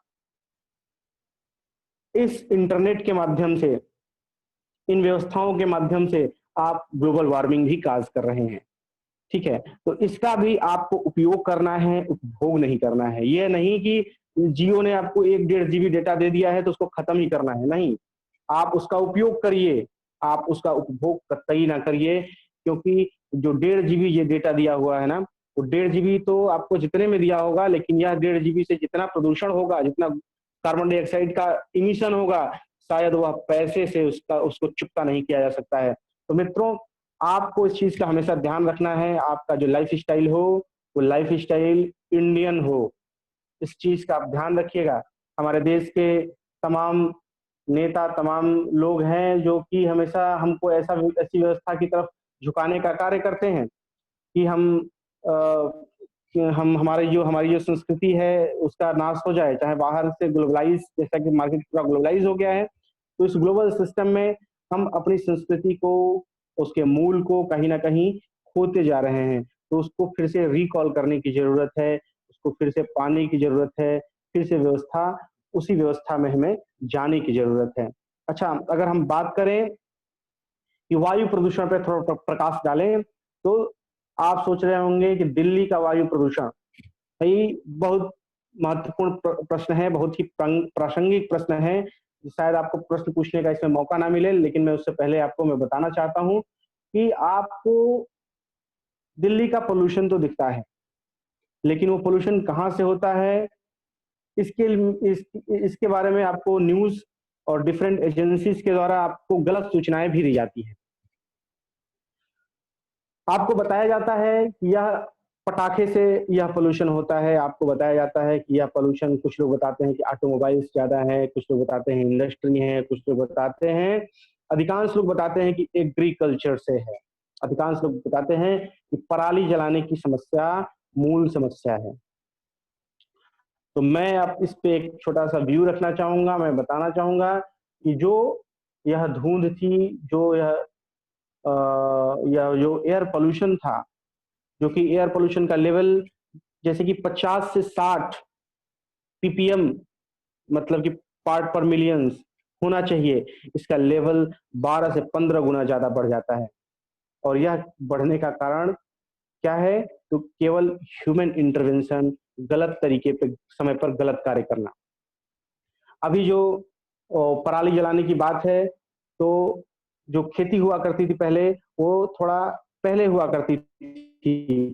इस इंटरनेट के माध्यम से, इन व्यवस्थाओं के माध्यम से आप ग्लोबल वार्मिंग भी काज कर रहे हैं। ठीक है, तो इसका भी आपको उपयोग करना है, उपभोग नहीं करना है। यह नहीं कि जियो ने आपको 1-1.5 GB डेटा दे दिया है तो उसको खत्म ही करना है, नहीं। आप उसका उपयोग करिए, आप उसका उपभोग कतई ना करिए, क्योंकि जो 1.5 GB ये डेटा दिया हुआ है ना, वो 1.5 GB तो आपको जितने में दिया होगा, लेकिन यह 1.5 GB से जितना प्रदूषण होगा, जितना कार्बन डाइऑक्साइड का इमिशन होगा, शायद वह पैसे से उसको चुकता नहीं किया जा सकता है। तो मित्रों, आपको इस चीज का हमेशा ध्यान रखना है, आपका जो लाइफ स्टाइल हो वो लाइफ स्टाइल इंडियन हो, इस चीज का आप ध्यान रखिएगा। हमारे देश के तमाम नेता, तमाम लोग हैं जो कि हमेशा हमको ऐसी व्यवस्था की तरफ झुकाने का कार्य करते हैं कि हमारी जो संस्कृति है उसका नाश हो जाए, चाहे बाहर से ग्लोबलाइज, जैसा कि मार्केट पूरा ग्लोबलाइज हो गया है, तो इस ग्लोबल सिस्टम में हम अपनी संस्कृति को, उसके मूल को कहीं ना कहीं खोते जा रहे हैं। तो उसको फिर से रिकॉल करने की जरूरत है, उसको फिर से पाने की जरूरत है, फिर से उसी व्यवस्था में हमें जाने की जरूरत है। अच्छा, अगर हम बात करें कि वायु प्रदूषण पर थोड़ा प्रकाश डालें, तो आप सोच रहे होंगे कि दिल्ली का वायु प्रदूषण, भाई बहुत महत्वपूर्ण प्रश्न है, बहुत ही प्रासंगिक प्रश्न है। शायद आपको प्रश्न पूछने का इसमें मौका ना मिले, लेकिन मैं उससे पहले आपको मैं बताना चाहता हूं कि आपको दिल्ली का पोल्यूशन तो दिखता है, लेकिन वो पोल्यूशन कहाँ से होता है, इसके बारे में आपको न्यूज और डिफरेंट एजेंसीज के द्वारा आपको गलत सूचनाएं भी दी जाती है। आपको बताया जाता है कि यह पटाखे से यह पोल्यूशन होता है, आपको बताया जाता है कि यह पोल्यूशन, कुछ लोग बताते हैं कि ऑटोमोबाइल्स ज्यादा है, कुछ लोग बताते हैं इंडस्ट्री है, कुछ लोग बताते हैं, अधिकांश लोग बताते हैं कि एग्रीकल्चर से है, अधिकांश लोग बताते हैं कि पराली जलाने की समस्या मूल समस्या है। तो मैं अब इस पे एक छोटा सा व्यू रखना चाहूंगा, मैं बताना चाहूंगा कि जो यह धुंध थी, यह जो एयर पोल्यूशन था, जो कि एयर पोल्यूशन का लेवल जैसे कि 50 से 60 ppm, मतलब कि पार्ट पर मिलियंस होना चाहिए, इसका लेवल 12 से 15 गुना ज्यादा बढ़ जाता है। और यह बढ़ने का कारण क्या है? तो केवल ह्यूमन इंटरवेंशन, गलत तरीके पे समय पर गलत कार्य करना। अभी जो पराली जलाने की बात है, तो जो खेती हुआ करती थी पहले, वो थोड़ा पहले हुआ करती थी,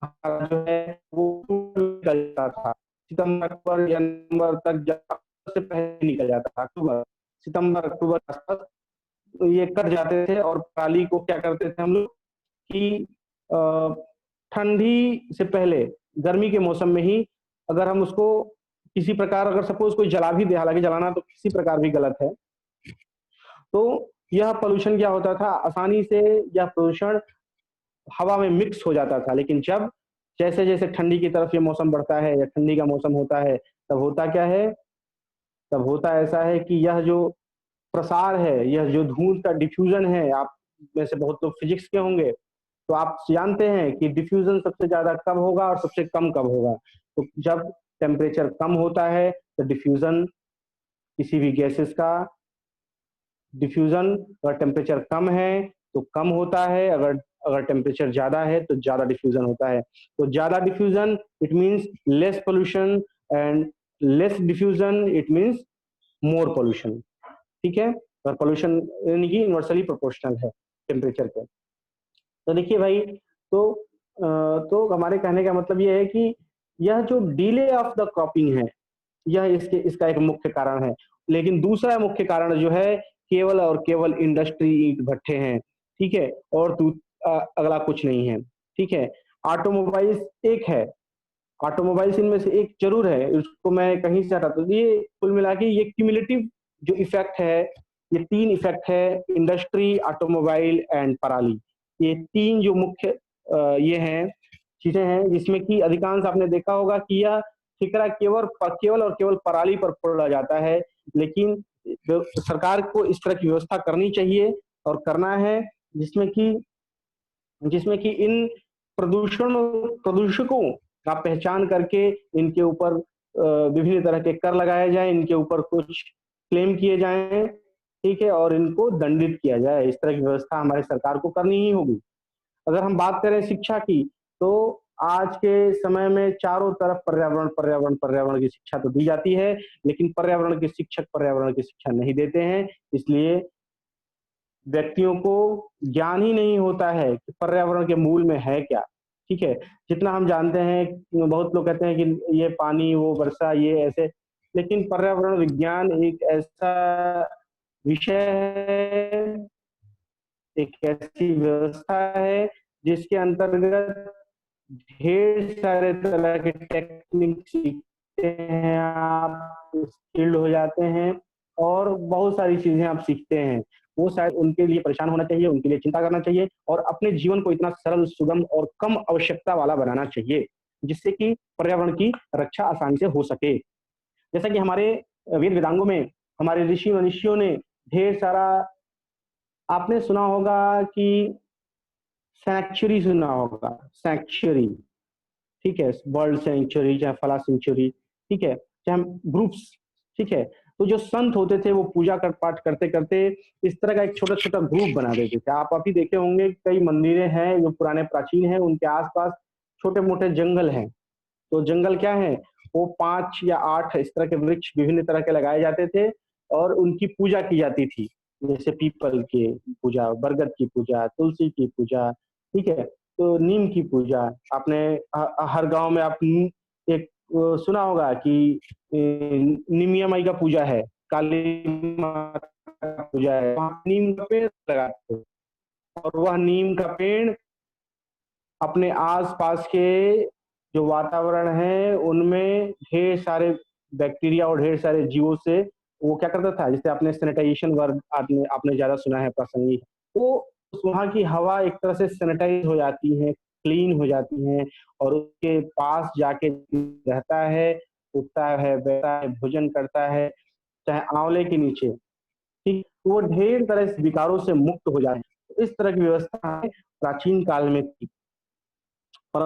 जो है वो निकल जाता था सितंबर, अक्टूबर या नवंबर तक, से पहले निकल जाता था, अक्टूबर, सितंबर अक्टूबर आसपास तो ये कट जाते थे। और पराली को क्या करते थे हम लोग कि ठंडी से पहले, गर्मी के मौसम में ही अगर हम उसको किसी प्रकार, अगर सपोज कोई जला भी दे, हालांकि जलाना तो किसी प्रकार भी गलत है, तो यह पोल्यूशन क्या होता था, आसानी से यह पोल्यूशन हवा में मिक्स हो जाता था। लेकिन जब जैसे जैसे ठंडी की तरफ ये मौसम बढ़ता है या ठंडी का मौसम होता है, तब होता क्या है, तब होता ऐसा है कि यह जो प्रसार है, यह जो धूल का डिफ्यूजन है, आप में से बहुत लोग फिजिक्स के होंगे, तो आप जानते हैं कि डिफ्यूजन सबसे ज्यादा कब होगा और सबसे कम कब होगा। तो जब टेम्परेचर कम होता है तो डिफ्यूजन किसी भी गैसेस का डिफ्यूजन, अगर टेम्परेचर कम है तो कम होता है, अगर अगर टेम्परेचर ज्यादा है तो ज्यादा डिफ्यूजन होता है। तो ज्यादा diffusion it means less pollution, and less diffusion it means more pollution. ठीक है, और पोल्यूशन यानी कि इनवर्सली प्रोपोर्शनल है टेम्परेचर के। तो देखिए भाई, तो हमारे कहने का मतलब ये है कि यह जो डिले ऑफ द क्रॉपिंग है, यह इसका एक मुख्य कारण है। लेकिन दूसरा मुख्य कारण जो है, केवल और केवल इंडस्ट्री, ईंट भट्ठे हैं। ठीक है, और अगला कुछ नहीं है। ठीक है, ऑटोमोबाइल्स एक है, ऑटोमोबाइल्स इनमें से एक जरूर है, उसको मैं कहीं से हटाता हूं। ये कुल मिला के ये क्यूमुलेटिव जो इफेक्ट है, ये 3 इफेक्ट है, इंडस्ट्री, ऑटोमोबाइल एंड पराली। ये 3 जो मुख्य ये हैं चीजें हैं, जिसमें कि अधिकांश आपने देखा होगा कि यह ठिकरा केवल और केवल पराली पर फोड़ा जाता है। लेकिन सरकार को इस तरह की व्यवस्था करनी चाहिए और करना है, जिसमें कि इन प्रदूषकों का पहचान करके इनके ऊपर विभिन्न तरह के कर लगाए जाएं, इनके ऊपर कुछ क्लेम किए जाएं। ठीक है, और इनको दंडित किया जाए। इस तरह की व्यवस्था हमारी सरकार को करनी ही होगी। अगर हम बात करें शिक्षा की, तो आज के समय में चारों तरफ पर्यावरण पर्यावरण पर्यावरण की शिक्षा तो दी जाती है, लेकिन पर्यावरण के शिक्षक पर्यावरण की शिक्षा नहीं देते हैं। इसलिए व्यक्तियों को ज्ञान ही नहीं होता है कि पर्यावरण के मूल में है क्या। ठीक है। जितना हम जानते हैं, बहुत लोग कहते हैं कि ये पानी, वो वर्षा, ये ऐसे, लेकिन पर्यावरण विज्ञान एक ऐसा विषय है, एक ऐसी व्यवस्था है जिसके अंतर्गत ढेर सारे तरह के टेक्निक सीखते हैं, आप स्किल्ड हो जाते हैं और बहुत सारी चीजें आप सीखते हैं। वो शायद उनके लिए परेशान होना चाहिए, उनके लिए चिंता करना चाहिए और अपने जीवन को इतना सरल, सुगम और कम आवश्यकता वाला बनाना चाहिए, जिससे कि पर्यावरण की रक्षा आसानी से हो सके। जैसा कि हमारे वेद वेदांगों में हमारे ऋषि मनीषियों ने ढेर सारा, आपने सुना होगा कि सैंक्चुरी सुना होगा, सैंक्चुरी, ठीक है, वर्ल्ड सेंचुरी चाहे फला सेंचुरी, ठीक है, चाहे हम ग्रुप्स, ठीक है। तो जो संत होते थे वो पूजा कर पाठ करते करते इस तरह का एक छोटा छोटा ग्रुप बना देते थे। आप अभी देखे होंगे कई मंदिरें हैं जो पुराने प्राचीन हैं, उनके आसपास छोटे मोटे जंगल हैं। तो जंगल क्या है, वो 5 या 8 इस तरह के वृक्ष विभिन्न तरह के लगाए जाते थे और उनकी पूजा की जाती थी। जैसे पीपल की पूजा, बरगद की पूजा, तुलसी की पूजा, ठीक है, तो नीम की पूजा। आपने हर गांव में आप एक सुना होगा कि निमिया माई का पूजा है, काली माता का पूजा है, वहाँ नीम का पेड़ लगाते हैं और वह नीम का पेड़ अपने आसपास के जो वातावरण है उनमें ढेर सारे बैक्टीरिया और ढेर सारे जीवों से वो क्या करता था, जैसे आपने सैनिटाइजेशन वर्ड आपने आपने ज्यादा सुना है प्रासंगिक, वो वहाँ की हवा एक तरह से सैनिटाइज हो जाती है, क्लीन हो जाती है और उसके पास जाके रहता है, उठता है, बैठता है, भोजन करता है, चाहे आंवले के नीचे, ठीक, वो ढेर तरह से विकारों से मुक्त हो जाए। इस तरह की व्यवस्था प्राचीन काल में थी, पर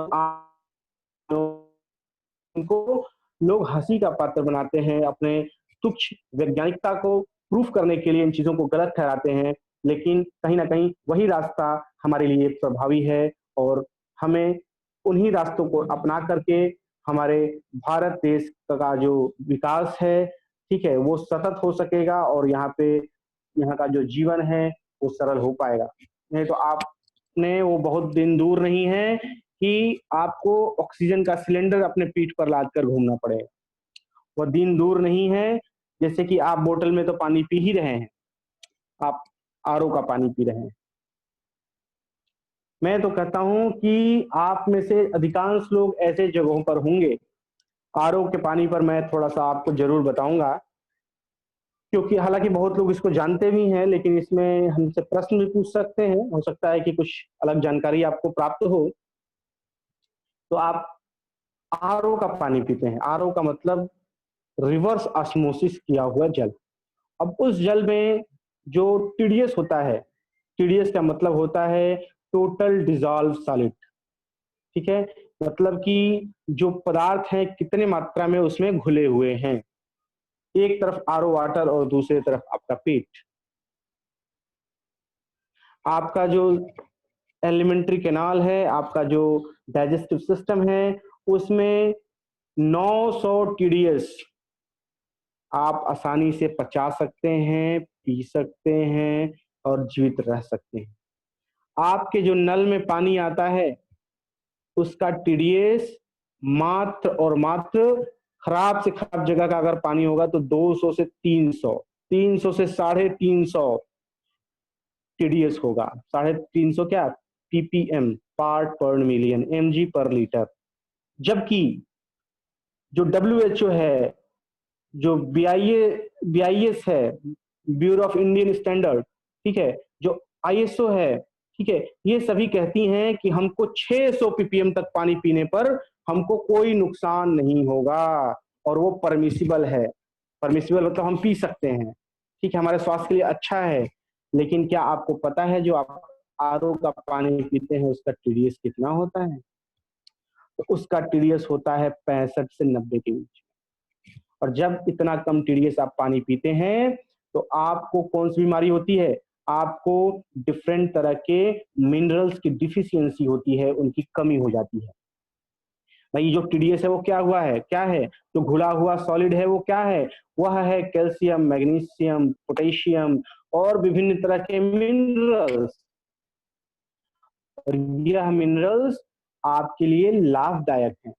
उनको लोग हंसी का पात्र बनाते हैं, अपने तुच्छ वैज्ञानिकता को प्रूफ करने के लिए इन चीजों को गलत ठहराते हैं, लेकिन कहीं ना कहीं वही रास्ता हमारे लिए प्रभावी है और हमें उन्हीं रास्तों को अपना करके हमारे भारत देश का जो विकास है, ठीक है, वो सतत हो सकेगा और यहाँ का जो जीवन है वो सरल हो पाएगा। नहीं तो आपने वो बहुत दिन दूर नहीं है कि आपको ऑक्सीजन का सिलेंडर अपने पीठ पर लाद कर घूमना पड़ेगा। वह दिन दूर नहीं है, जैसे कि आप बोतल में तो पानी पी ही रहे हैं, आप आरओ का पानी पी रहे हैं। मैं तो कहता हूं कि आप में से अधिकांश लोग ऐसे जगहों पर होंगे। आरओ के पानी पर मैं थोड़ा सा आपको जरूर बताऊंगा, क्योंकि हालांकि बहुत लोग इसको जानते भी हैं, लेकिन इसमें हमसे प्रश्न भी पूछ सकते हैं, हो सकता है कि कुछ अलग जानकारी आपको प्राप्त हो। तो आप आरओ का पानी पीते हैं, आरओ का मतलब रिवर्स ऑस्मोसिस किया हुआ जल। अब उस जल में जो टीडीएस होता है, टीडीएस का मतलब होता है टोटल डिजॉल्व सॉलिड, ठीक है, मतलब कि जो पदार्थ हैं कितने मात्रा में उसमें घुले हुए हैं, एक तरफ आरओ वाटर और दूसरी तरफ आपका पेट। आपका जो एलिमेंट्री कैनाल है, आपका जो डाइजेस्टिव सिस्टम है, उसमें 900 टीडीएस आप आसानी से पचा सकते हैं, पी सकते हैं और जीवित रह सकते हैं। आपके जो नल में पानी आता है उसका टीडीएस मात्र और मात्र खराब से खराब जगह का अगर पानी होगा तो 200 से 300, 300 से 350 टीडीएस होगा। 350 क्या, पीपीएम, पार्ट पर मिलियन, एमजी पर लीटर। जबकि जो डब्ल्यूएचओ है, जो बीआईएस है, ब्यूरो ऑफ इंडियन स्टैंडर्ड, ठीक है, जो आईएसओ है, ठीक है, ये सभी कहती हैं कि हमको 600 पीपीएम तक पानी पीने पर हमको कोई नुकसान नहीं होगा और वो परमिसिबल है। परमिसिबल मतलब हम पी सकते हैं, ठीक है, हमारे स्वास्थ्य के लिए अच्छा है। लेकिन क्या आपको पता है जो आप आरओ का पानी पीते हैं उसका टीडीएस कितना होता है? तो उसका टीडीएस होता है 65 से 90 के बीच। और जब इतना कम टीडीएस आप पानी पीते हैं तो आपको कौन सी बीमारी होती है? आपको डिफरेंट तरह के मिनरल्स की डिफिशियंसी होती है, उनकी कमी हो जाती है। भाई जो टीडीएस है वो क्या हुआ है, क्या है, जो घुला हुआ सॉलिड है वो क्या है, वह है कैल्शियम, मैग्नीशियम, पोटेशियम और विभिन्न तरह के मिनरल्स। और यह मिनरल्स आपके लिए लाभदायक हैं।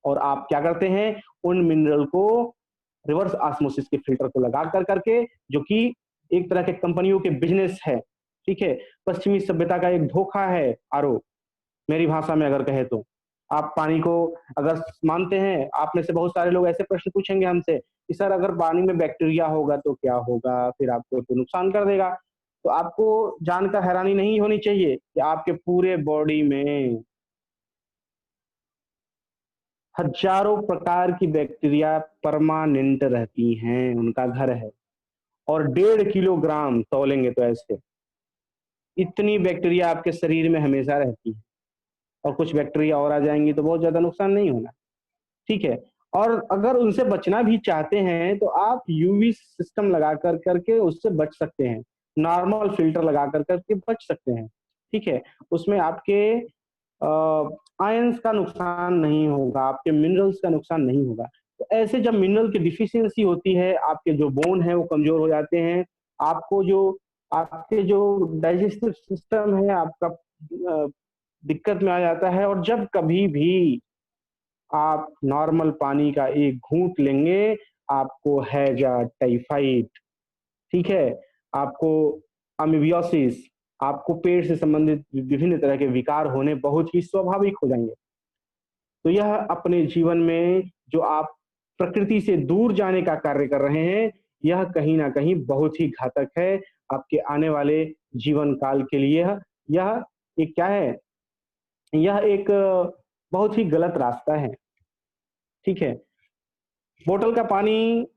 और आप क्या करते हैं, उन मिनरल को रिवर्स ऑस्मोसिस के फिल्टर को लगा कर करके, जो कि एक तरह के कंपनियों के बिजनेस है, ठीक है, पश्चिमी सभ्यता का एक धोखा है आरओ, मेरी भाषा में अगर कहे तो। आप पानी को अगर मानते हैं, आप में से बहुत सारे लोग ऐसे प्रश्न पूछेंगे हमसे कि सर अगर पानी में बैक्टीरिया होगा तो क्या होगा, फिर आपको तो नुकसान कर देगा। तो आपको जानकर हैरानी नहीं होनी चाहिए कि आपके पूरे बॉडी में हजारों प्रकार की बैक्टीरिया परमानेंट रहती हैं, उनका घर है। और 1.5 किलोग्राम तौलेंगे तो ऐसे इतनी बैक्टीरिया आपके शरीर में हमेशा रहती है। और कुछ बैक्टीरिया और आ जाएंगी तो बहुत ज्यादा नुकसान नहीं होना, ठीक है। और अगर उनसे बचना भी चाहते हैं तो आप यूवी सिस्टम लगा कर करके उससे बच सकते हैं, नॉर्मल फिल्टर लगा कर करके बच सकते हैं, ठीक है। उसमें आपके आयंस का नुकसान नहीं होगा, आपके मिनरल्स का नुकसान नहीं होगा। तो ऐसे जब मिनरल की डिफिशियंसी होती है, आपके जो बोन है वो कमजोर हो जाते हैं, आपको जो आपके जो डाइजेस्टिव सिस्टम है आपका दिक्कत में आ जाता है। और जब कभी भी आप नॉर्मल पानी का एक घूंट लेंगे, आपको हैजा, टाइफाइड, ठीक है, आपको अमीबियोसिस, आपको पेट से संबंधित विभिन्न तरह के विकार होने बहुत ही स्वाभाविक हो जाएंगे। तो यह अपने जीवन में जो आप प्रकृति से दूर जाने का कार्य कर रहे हैं, यह कहीं ना कहीं बहुत ही घातक है आपके आने वाले जीवन काल के लिए। यह एक क्या है, यह एक बहुत ही गलत रास्ता है, ठीक है। बोतल का पानी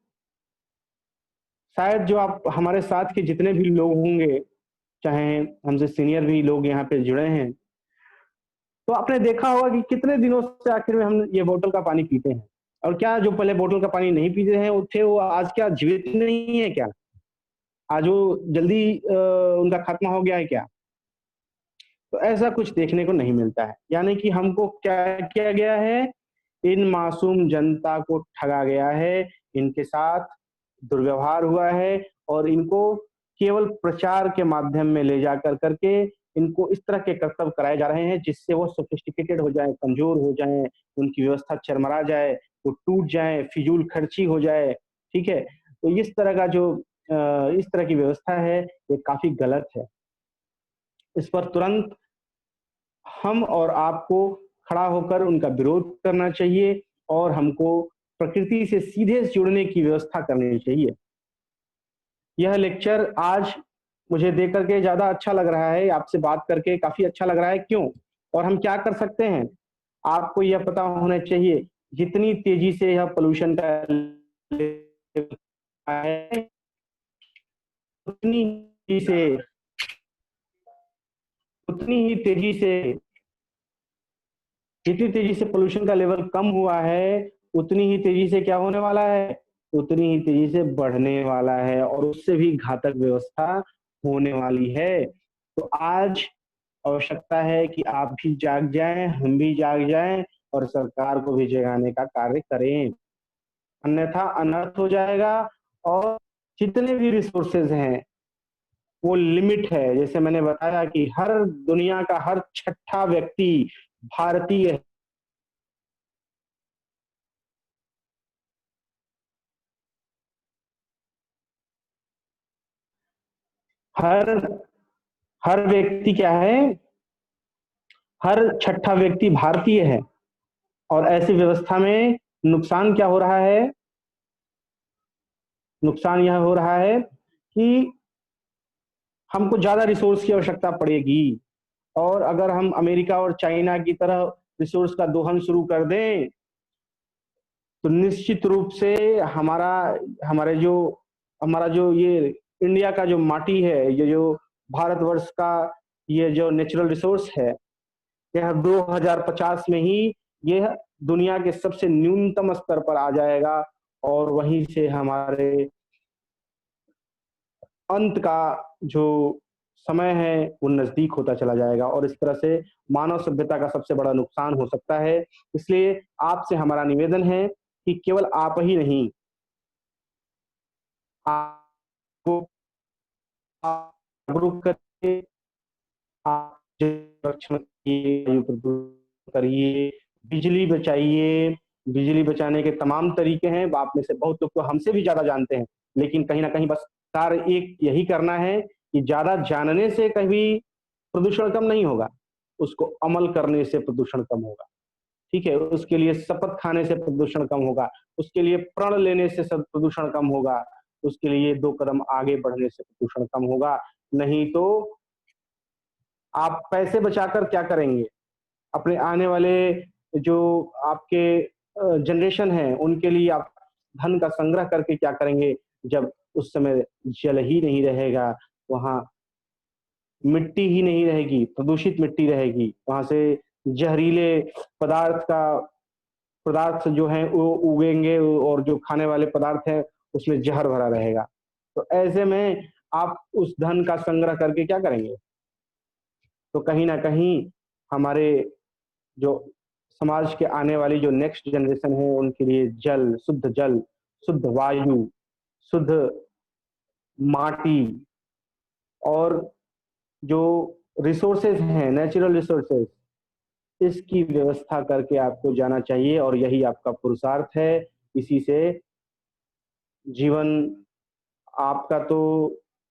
शायद जो आप हमारे साथ के जितने भी लोग होंगे, चाहे हमसे सीनियर भी लोग यहाँ पे जुड़े हैं, तो आपने देखा होगा कि कितने दिनों से आखिर में हम ये बोतल का पानी पीते हैं। और क्या जो पहले बोतल का पानी नहीं पीते हैं वो थे, वो आज क्या जीवित नहीं है क्या? आज वो जल्दी उनका खात्मा हो गया है क्या? तो ऐसा कुछ देखने को नहीं मिलता है। यानी कि हमको क्या किया गया है, इन मासूम जनता को ठगा गया है, इनके साथ दुर्व्यवहार हुआ है और इनको केवल प्रचार के माध्यम में ले जाकर करके इनको इस तरह के कर्तव्य कराए जा रहे हैं जिससे वो सोफिस्टिकेटेड हो जाए, कमजोर हो जाए, उनकी व्यवस्था चरमरा जाए, वो टूट जाए, फिजूल खर्ची हो जाए, ठीक है। तो इस तरह की व्यवस्था है, ये काफी गलत है। इस पर तुरंत हम और आपको खड़ा होकर उनका विरोध करना चाहिए और हमको प्रकृति से सीधे जुड़ने की व्यवस्था करनी चाहिए। यह लेक्चर आज मुझे देख करके ज्यादा अच्छा लग रहा है, आपसे बात करके काफी अच्छा लग रहा है। क्यों और हम क्या कर सकते हैं, आपको यह पता होना चाहिए जितनी तेजी से यह पोल्यूशन का level है, उतनी ही से उतनी ही तेजी से जितनी तेजी से पोल्यूशन का लेवल कम हुआ है, उतनी ही तेजी से क्या होने वाला है, उतनी ही तेजी से बढ़ने वाला है और उससे भी घातक व्यवस्था होने वाली है। तो आज आवश्यकता है कि आप भी जाग जाएं, हम भी जाग जाएं और सरकार को भी जगाने का कार्य करें, अन्यथा अनर्थ हो जाएगा। और जितने भी रिसोर्सेज हैं वो लिमिट है, जैसे मैंने बताया कि हर दुनिया का हर छठा व्यक्ति भारतीय, हर हर व्यक्ति क्या है, हर छठा व्यक्ति भारतीय है। और ऐसी व्यवस्था में नुकसान क्या हो रहा है, नुकसान यह हो रहा है कि हमको ज्यादा रिसोर्स की आवश्यकता पड़ेगी। और अगर हम अमेरिका और चाइना की तरह रिसोर्स का दोहन शुरू कर दें तो निश्चित रूप से हमारा हमारे जो हमारा जो ये इंडिया का जो माटी है, ये जो भारतवर्ष का ये जो नेचुरल रिसोर्स है, यह 2050 में ही यह दुनिया के सबसे न्यूनतम स्तर पर आ जाएगा और वहीं से हमारे अंत का जो समय है वो नजदीक होता चला जाएगा और इस तरह से मानव सभ्यता का सबसे बड़ा नुकसान हो सकता है। इसलिए आपसे हमारा निवेदन है कि केवल आप ही नहीं, आपको जागरूक करके आप संरक्षण की करिए, बिजली बचाइए। बिजली बचाने के तमाम तरीके हैं, आप में से बहुत लोग तो हमसे भी ज़्यादा जानते हैं, लेकिन कहीं न कहीं बस कार्य एक यही करना है कि ज़्यादा जानने से कभी प्रदूषण कम नहीं होगा, उसको अमल करने से प्रदूषण कम होगा, ठीक है? उसके लिए शपथ खाने से प्रदूषण कम होगा, उसके लिए प्रण लेने से सब प्रदूषण कम होगा, उसके लिए 2 कदम आगे बढ़ने से प्रदूषण कम होगा, नहीं तो आप पैसे बचाकर क्या करेंगे? अपने आने वाले जो आपके जनरेशन है, उनके लिए आप धन का संग्रह करके क्या करेंगे, जब उस समय जल ही नहीं रहेगा, वहाँ मिट्टी ही नहीं रहेगी, प्रदूषित मिट्टी रहेगी, वहाँ से जहरीले पदार्थ का पदार्थ जो हैं वो उगेंगे और जो खाने वाले पदार्थ हैं, उसमें ज़हर भरा रहेगा। तो ऐसे में आप उस धन का संग्रह करके क्या करेंगे? तो कहीं न कहीं हमारे जो समाज के आने वाली जो नेक्स्ट जनरेशन है, उनके लिए जल, शुद्ध वायु, शुद्ध माटी और जो रिसोर्सेज़ हैं, नेचुरल रिसोर्सेज़, इसकी व्यवस्था करके आपको जाना चाहिए और यही आपका पुरुषार्थ है। इसी से जीवन आपका तो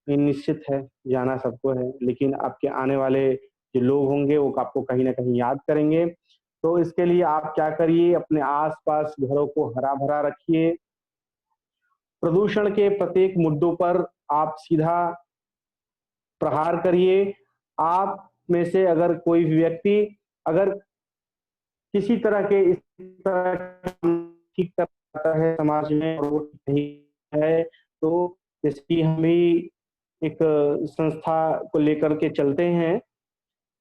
निश्चित है, जाना सबको है, लेकिन आपके आने वाले जो लोग होंगे, वो आपको कहीं न कहीं याद करेंगे। तो इसके लिए आप क्या करिए, अपने आस-पास घरों को हरा-भरा रखिए। प्रदूषण के प्रत्येक मुद्दों पर आप सीधा प्रहार करिए। आप में से अगर कोई भी व्यक्ति अगर किसी तरह के इस तरह ठीक करता है समाज में और वो नहीं है, तो जैसे कि हम भी एक संस्था को लेकर के चलते हैं,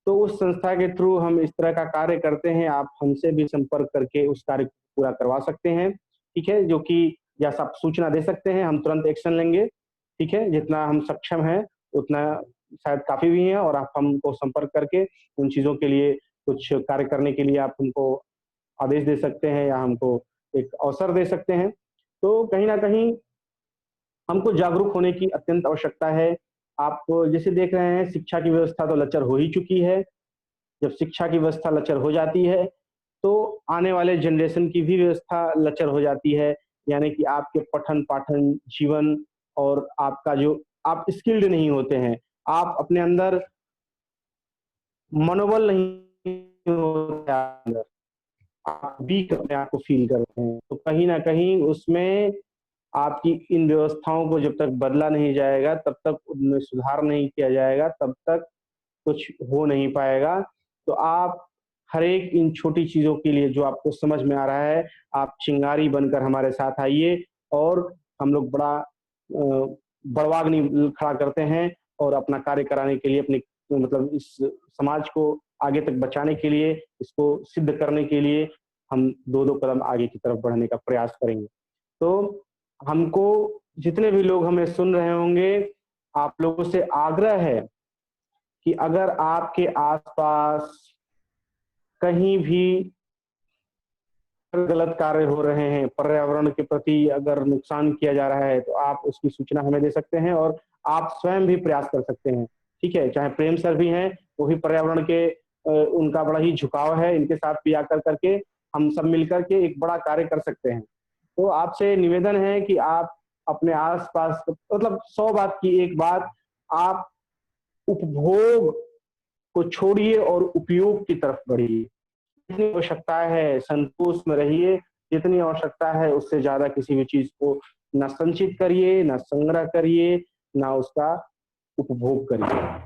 तो उस संस्था के थ्रू हम इस तरह का कार्य करते हैं, आप हमसे भी संपर्क करके उस कार्य को पूरा करवा सकते हैं, ठीक है? जो कि या आप सूचना दे सकते हैं, हम तुरंत एक्शन लेंगे, ठीक है? जितना हम सक्षम हैं, उतना शायद काफ़ी भी है और आप हमको संपर्क करके उन चीज़ों के लिए कुछ कार्य करने के लिए आप हमको आदेश दे सकते हैं या हमको एक अवसर दे सकते हैं। तो कहीं न कहीं हमको जागरूक होने की अत्यंत आवश्यकता है। आप जैसे देख रहे हैं शिक्षा की व्यवस्था तो लचर हो ही चुकी है। जब शिक्षा की व्यवस्था लचर हो जाती है, तो आने वाले जनरेशन की भी व्यवस्था लचर हो जाती है। यानी कि आपके पठन-पाठन, जीवन और आपका जो आप स्किल्ड नहीं होते हैं। आप अपने अंदर मनोबल नहीं होता है अंदर। आप वीक अपने आप को फ़ील करते हैं। तो कहीं न कहीं उसमें आपकी इन व्यवस्थाओं को जब तक बदला नहीं जाएगा, तब तक उनमें सुधार नहीं किया जाएगा, तब तक कुछ हो नहीं पाएगा। तो आप हर एक इन छोटी चीज़ों के लिए जो आपको समझ में आ रहा है, आप चिंगारी बनकर हमारे साथ आइए और हम लोग बड़ा बड़वाग्नि खड़ा करते हैं और अपना कार्य कराने के लिए अपने मतलब इस समाज को आगे तक बचाने के लिए, इसको सिद्ध करने के लिए हम 2-2 कदम आगे की तरफ बढ़ने का प्रयास करेंगे। तो हमको जितने भी लोग हमें सुन रहे होंगे, आप लोगों से आग्रह है कि अगर आपके आस-पास कहीं भी गलत कार्य हो रहे हैं, पर्यावरण के प्रति अगर नुकसान किया जा रहा है, तो आप उसकी सूचना हमें दे सकते हैं और आप स्वयं भी प्रयास कर सकते हैं, ठीक है? चाहे प्रेम सर भी हैं, वो भी पर्यावरण के उनका बड़ा ही झुकाव है, इनके साथ भी आकर करके हम सब मिलकर के एक बड़ा कार्य कर सकते हैं। तो आपसे निवेदन है कि आप अपने आस-पास मतलब 100 बात की एक बात, आप उपभोग को छोड़िए और उपयोग की तरफ बढ़िए। जितनी आवश्यकता है संतोष में रहिए, जितनी आवश्यकता है उससे ज़्यादा किसी भी चीज़ को ना संचित करिए, ना संग्रह करिए, ना उसका उपभोग करिए।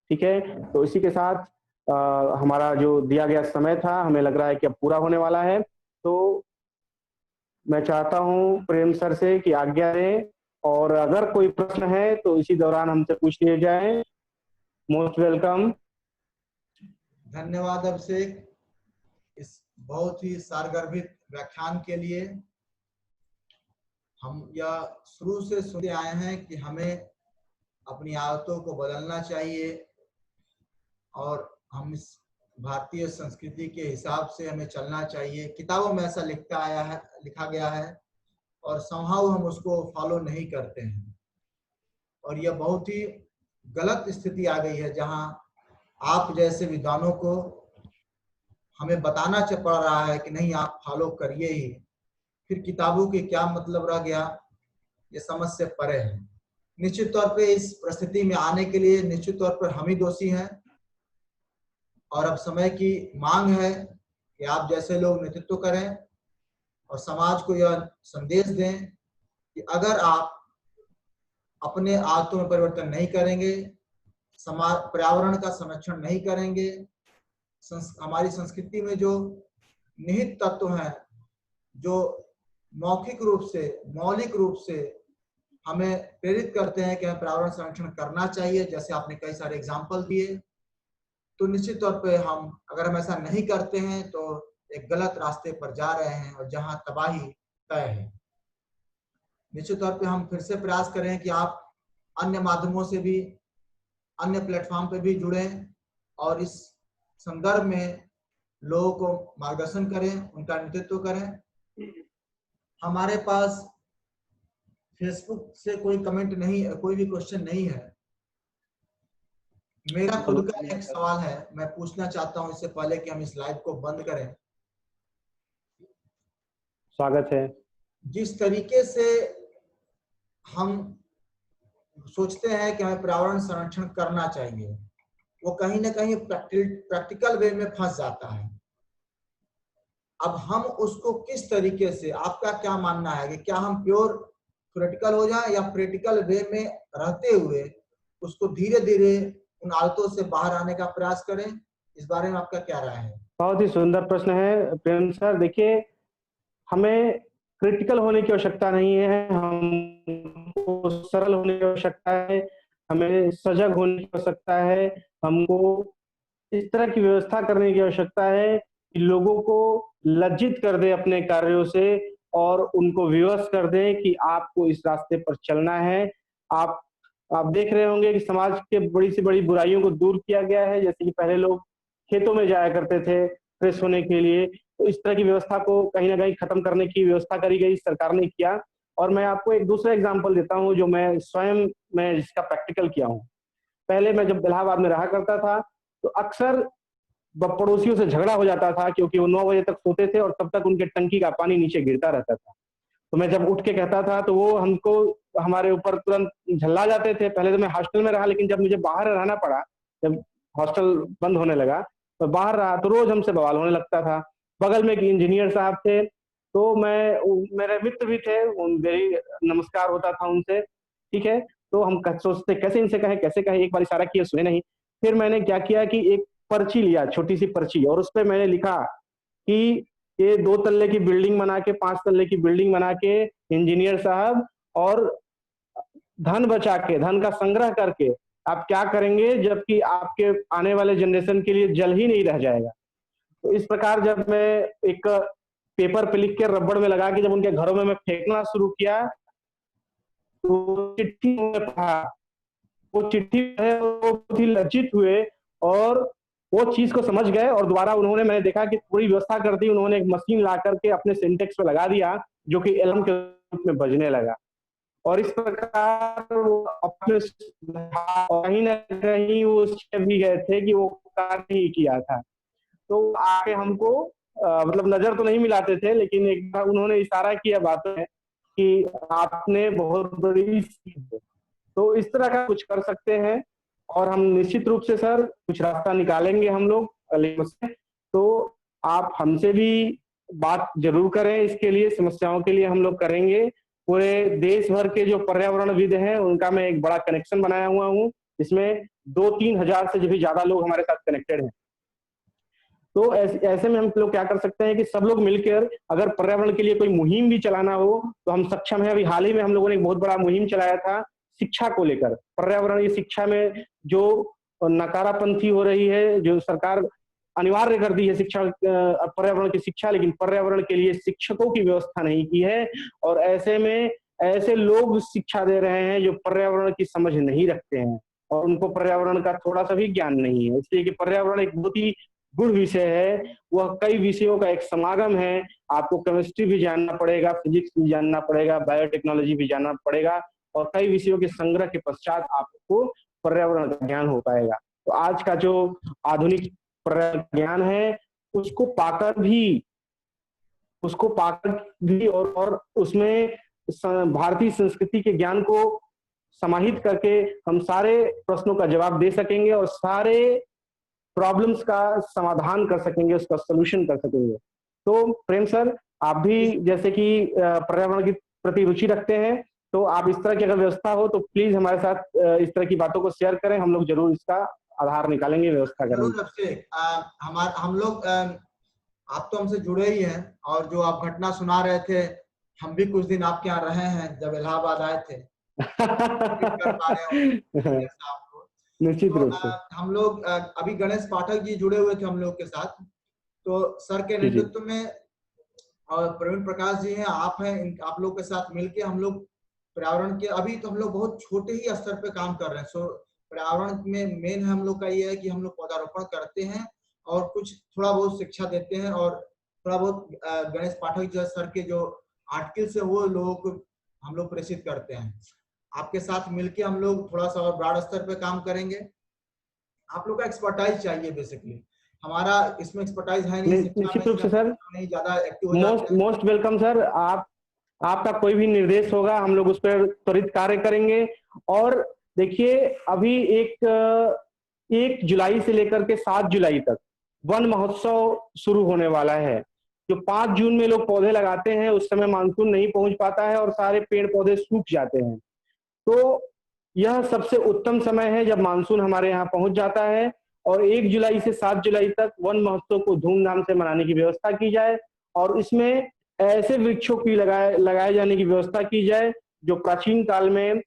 ठीक है? तो इसी के साथ हमारा जो दिया गया समय था, हमें लग रहा है कि अब पूरा होने वाला है। तो मैं चाहता हूँ प्रेम सर से कि आज्ञा दें और अगर कोई प्रश्न है तो इसी दौरान हमसे पूछ लिए जाएँ। Most welcome. धन्यवाद अभिषेक इस बहुत ही सारगर्भित व्याख्यान के लिए। हम यह शुरू से सुनते आए हैं कि हमें अपनी आदतों को बदलना चाहिए और हम इस भारतीय संस्कृति के हिसाब से हमें चलना चाहिए। किताबों में ऐसा लिखा गया है और समहाउ हम उसको फॉलो नहीं करते हैं और यह बहुत ही गलत स्थिति आ गई है जहां आप जैसे विद्वानों को हमें बताना पड़ रहा है कि नहीं आप फॉलो करिए ही, फिर किताबों के क्या मतलब रह गया, ये समझ से परे है। निश्चित तौर पे इस परिस्थिति में आने के लिए निश्चित तौर पर हम ही दोषी हैं, और अब समय की मांग है कि आप जैसे लोग नेतृत्व करें और समाज को यह संदेश दें कि अगर आप अपने आदतों में परिवर्तन नहीं करेंगे, समाज पर्यावरण का संरक्षण नहीं करेंगे, हमारी संस्कृति में जो निहित तत्व हैं, जो मौलिक रूप से हमें प्रेरित करते हैं कि हमें पर्यावरण संरक्षण करना चाहिए, जैसे आपने कई सारे एग्जाम्पल दिए, तो निश्चित तौर पे अगर हम ऐसा नहीं करते हैं तो एक गलत रास्ते पर जा रहे हैं और जहां तबाही तय है। निश्चित तौर पे हम फिर से प्रयास करें कि आप अन्य माध्यमों से भी, अन्य प्लेटफॉर्म पे भी जुड़ें और इस संदर्भ में लोगों को मार्गदर्शन करें, उनका नेतृत्व करें। हमारे पास फेसबुक से कोई कमेंट नहीं है, कोई भी क्वेश्चन नहीं है। मेरा खुद का एक सवाल है, मैं पूछना चाहता हूं इससे पहले कि हम इस लाइव को बंद करें। स्वागत है। जिस तरीके से हम सोचते हैं कि हमें पर्यावरण संरक्षण करना चाहिए, वो कहीं ना कहीं प्रैक्टिकल वे में फंस जाता है। अब हम उसको किस तरीके से, आपका क्या मानना है कि क्या हम प्योर थ्योरेटिकल हो जाए या प्रैक्टिकल वे में रहते हुए उसको धीरे धीरे उन आदतों से बाहर आने का प्रयास करें? इस बारे में आपका क्या राय है? बहुत ही सुंदर प्रश्न है प्रेम सर। देखिए, हमें क्रिटिकल होने की आवश्यकता नहीं है, हमको सरल होने की आवश्यकता है, हमें सजग होने की आवश्यकता है, हमको इस तरह की व्यवस्था करने की आवश्यकता है कि लोगों को लज्जित कर दे अपने कार्यों से और उनको विवश कर दे कि आपको इस रास्ते पर चलना है। आप देख रहे होंगे कि समाज के बड़ी से बड़ी बुराइयों को दूर किया गया है। जैसे कि पहले लोग खेतों में जाया करते थे फ्रेश होने के लिए, तो इस तरह की व्यवस्था को कहीं ना कहीं खत्म करने की व्यवस्था करी गई, सरकार ने किया। और मैं आपको एक दूसरा एग्जाम्पल देता हूँ जो मैं स्वयं मैं जिसका प्रैक्टिकल किया हूँ। पहले मैं जब इलाहाबाद में रहा करता था तो अक्सर पड़ोसियों से झगड़ा हो जाता था, क्योंकि वो 9 बजे तक सोते थे और तब तक उनके टंकी का पानी नीचे गिरता रहता था। तो मैं जब उठ के कहता था तो वो हमको हमारे ऊपर तुरंत झल्ला जाते थे। पहले तो मैं हॉस्टल में रहा, लेकिन जब मुझे बाहर रहना पड़ा, जब हॉस्टल बंद होने लगा तो बाहर रहा, तो रोज हमसे बवाल होने लगता था। बगल में एक इंजीनियर साहब थे, तो मेरे मित्र भी थे, मेरी नमस्कार होता था उनसे, ठीक है। तो हम सोचते कैसे इनसे कहें, कैसे कहें, एक बार इशारा किया, सुने नहीं। फिर मैंने क्या किया कि एक पर्ची लिया, छोटी सी पर्ची, और उस पर मैंने लिखा कि ये 2 तल्ले की बिल्डिंग बना के, 5 तल्ले की बिल्डिंग बना के इंजीनियर साहब, और धन बचा के, धन का संग्रह करके आप क्या करेंगे जबकि आपके आने वाले जनरेशन के लिए जल ही नहीं रह जाएगा। तो इस प्रकार जब मैं एक पेपर पे लिख के रबड़ में लगा के जब उनके घरों में मैं फेंकना शुरू किया, तो चिट्ठी में पढ़ा, वो चिट्ठी है वो बहुत ही लज्जित हुए और वो चीज को समझ गए, और दोबारा उन्होंने, मैंने देखा कि पूरी व्यवस्था कर दी उन्होंने, एक मशीन ला करके अपने सिंटेक्स पे लगा दिया जो कि अलार्म के रूप में बजने लगा। और इस प्रकार वो अपने कहीं ना कहीं वो भी गए थे कि वो कार्य नहीं किया था। तो आके हमको मतलब नजर तो नहीं मिलाते थे, लेकिन एक बार उन्होंने इशारा किया बात में कि आपने बहुत बड़ी चीज, तो इस तरह का कुछ कर सकते हैं। और हम निश्चित रूप से सर कुछ रास्ता निकालेंगे हम लोग से। तो आप हमसे भी बात जरूर करें, इसके लिए समस्याओं के लिए हम लोग करेंगे। पूरे देश भर के जो पर्यावरणविद हैं उनका मैं एक बड़ा कनेक्शन बनाया हुआ हूँ, जिसमें 2-3 हजार से भी ज्यादा लोग हमारे साथ कनेक्टेड हैं। तो ऐसे में हम लोग क्या कर सकते हैं कि सब लोग मिलकर अगर पर्यावरण के लिए कोई मुहिम भी चलाना हो तो हम सक्षम हैं। अभी हाल ही में हम लोगों ने एक बहुत बड़ा मुहिम चलाया था शिक्षा को लेकर। पर्यावरणीय शिक्षा में जो नकारापंथी हो रही है, जो सरकार अनिवार्य कर दी है शिक्षा, पर्यावरण की शिक्षा, लेकिन पर्यावरण के लिए शिक्षकों की व्यवस्था नहीं की है। और ऐसे में ऐसे लोग शिक्षा दे रहे हैं जो पर्यावरण की समझ नहीं रखते हैं और उनको पर्यावरण का थोड़ा सा भी ज्ञान नहीं है। इसलिए कि पर्यावरण एक बहुत ही गुण विषय है, वह कई विषयों का एक समागम है। आपको केमिस्ट्री भी जानना पड़ेगा, फिजिक्स भी जानना पड़ेगा, बायोटेक्नोलॉजी भी जानना पड़ेगा, और कई विषयों के संग्रह के पश्चात आपको पर्यावरण का ज्ञान हो पाएगा। तो आज का जो आधुनिक पर्यावरण ज्ञान है उसको पाकर भी और उसमें भारतीय संस्कृति के ज्ञान को समाहित करके हम सारे प्रश्नों का जवाब दे सकेंगे और सारे प्रॉब्लम्स का समाधान कर सकेंगे, उसका सोल्यूशन कर सकेंगे। तो प्रेम सर, आप भी जैसे कि पर्यावरण के प्रति रुचि रखते हैं, तो आप इस तरह की अगर व्यवस्था हो तो प्लीज हमारे साथ इस तरह की बातों को शेयर करें, हम लोग जरूर इसका आधार निकालेंगे, व्यवस्था करेंगे। जरूर अभिषेक, हम लोग आप तो हमसे जुड़े ही हैं, और जो आप घटना सुना रहे थे, हम भी कुछ दिन आपके यहाँ रहे हैं जब इलाहाबाद आए थे। कर पा रहे हो आपको। निश्चित तो रूप से हम लोग अभी गणेश पाठक जी जुड़े हुए थे हम लोग के साथ, तो सर के जी जी नेतृत्व में, और प्रवीण प्रकाश जी हैं, आप हैं, आप लोग के साथ मिलके हम लोग पर्यावरण के, अभी तो हम लोग बहुत छोटे ही स्तर पे काम कर रहे हैं। सो पर्यावरण में मेन हम लोग का ये है कि हम लोग पौधारोपण करते हैं और कुछ थोड़ा बहुत शिक्षा देते हैं, और थोड़ा बहुत गणेश पाठक जी सर के जो आर्टिकल्स है वो लोगों को हम लोग प्रेषित करते हैं। आपके साथ मिलके हम लोग थोड़ा सा और बड़ा स्तर पे काम करेंगे। आप लोग का एक्सपर्टाइज चाहिए बेसिकली, हमारा इसमें एक्सपर्टाइज है नहीं, शिक्षा में निश्चित रूप से सर, नहीं ज्यादा एक्टिव हो जाते हैं। Most welcome sir. आपका कोई भी निर्देश होगा हम लोग उस पर त्वरित कार्य करेंगे। और देखिए, अभी 1 जुलाई से लेकर के 7 जुलाई तक वन महोत्सव शुरू होने वाला है। जो 5 जून में लोग पौधे लगाते हैं, उस समय मानसून नहीं पहुंच पाता है और सारे पेड़ पौधे सूख जाते हैं। तो यह सबसे उत्तम समय है जब मानसून हमारे यहाँ पहुंच जाता है, और 1 जुलाई से 7 जुलाई तक वन महोत्सव को धूमधाम से मनाने की व्यवस्था की जाए, और इसमें ऐसे वृक्षों की लगाए जाने की व्यवस्था की जाए जो प्राचीन काल में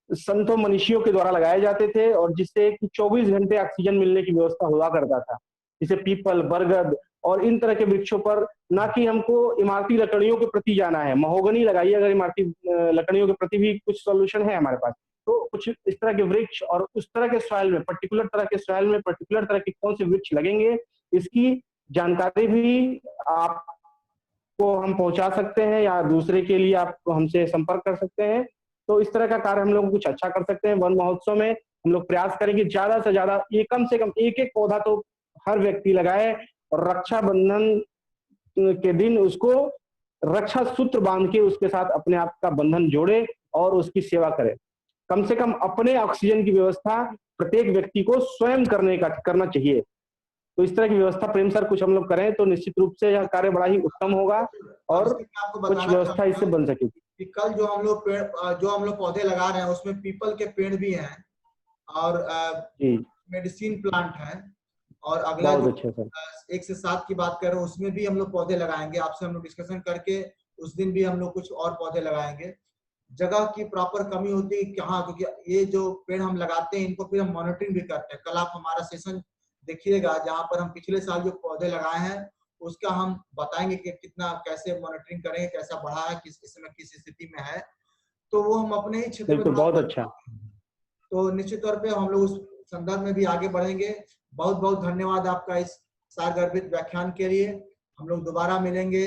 संतों मनीषियों के द्वारा लगाए जाते थे, और जिससे कि 24 घंटे ऑक्सीजन मिलने की व्यवस्था हुआ करता था, जैसे पीपल, बरगद और इन तरह के वृक्षों पर। ना कि हमको इमारती लकड़ियों के प्रति जाना है, महोगनी लगाइए अगर इमारती लकड़ियों के प्रति भी कुछ सॉल्यूशन है हमारे पास, तो कुछ इस तरह के वृक्ष और उस तरह के सॉइल में, पर्टिकुलर तरह के सॉइल में पर्टिकुलर तरह के कौन से वृक्ष लगेंगे, इसकी जानकारी भी आपको हम पहुंचा सकते हैं, या दूसरे के लिए आप हमसे संपर्क कर सकते हैं। तो इस तरह का कार्य हम लोग कुछ अच्छा कर सकते हैं। वन महोत्सव में हम लोग प्रयास करेंगे ज्यादा से ज्यादा, ये कम से कम एक पौधा तो हर व्यक्ति लगाए, और रक्षाबंधन के दिन उसको रक्षा सूत्र बांध के उसके साथ अपने आप का बंधन जोड़े और उसकी सेवा करे। कम से कम अपने ऑक्सीजन की व्यवस्था प्रत्येक व्यक्ति को स्वयं करना चाहिए। तो इस तरह की व्यवस्था प्रेम सर कुछ हम लोग करें तो निश्चित रूप से यह कार्य बड़ा ही उत्तम होगा, और आपको कुछ बताना व्यवस्था इससे बन सकेगी। कि कल जो हम लोग पौधे लगा रहे हैं उसमें पीपल के पेड़ भी हैं, और मेडिसिन प्लांट है, और अगला जो 1 से 7 की बात कर रहे हैं उसमें भी हम लोग पौधे लगाएंगे। आपसे हम लोग डिस्कशन करके उस दिन भी हम लोग कुछ और पौधे लगाएंगे। जगह की प्रॉपर कमी होती है कहाँ, क्योंकि ये जो पेड़ हम लगाते हैं इनको फिर हम मॉनिटरिंग भी करते हैं। कल आप हमारा सेशन देखिएगा जहाँ पर हम पिछले साल जो पौधे लगाए हैं उसका हम बताएंगे कि कितना कैसे मॉनिटरिंग करेंगे, कैसा बढ़ा है, किस समय किस स्थिति में है, तो वो हम अपने ही क्षेत्र में बहुत अच्छा। तो निश्चित तौर पे हम लोग उस संदर्भ में भी आगे बढ़ेंगे। बहुत बहुत धन्यवाद आपका इस सारगर्भित व्याख्यान के लिए। हम लोग दोबारा मिलेंगे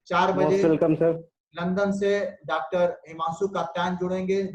4 बजे। Welcome sir. लंदन से डॉक्टर हिमांशु कात्यायन जुड़ेंगे।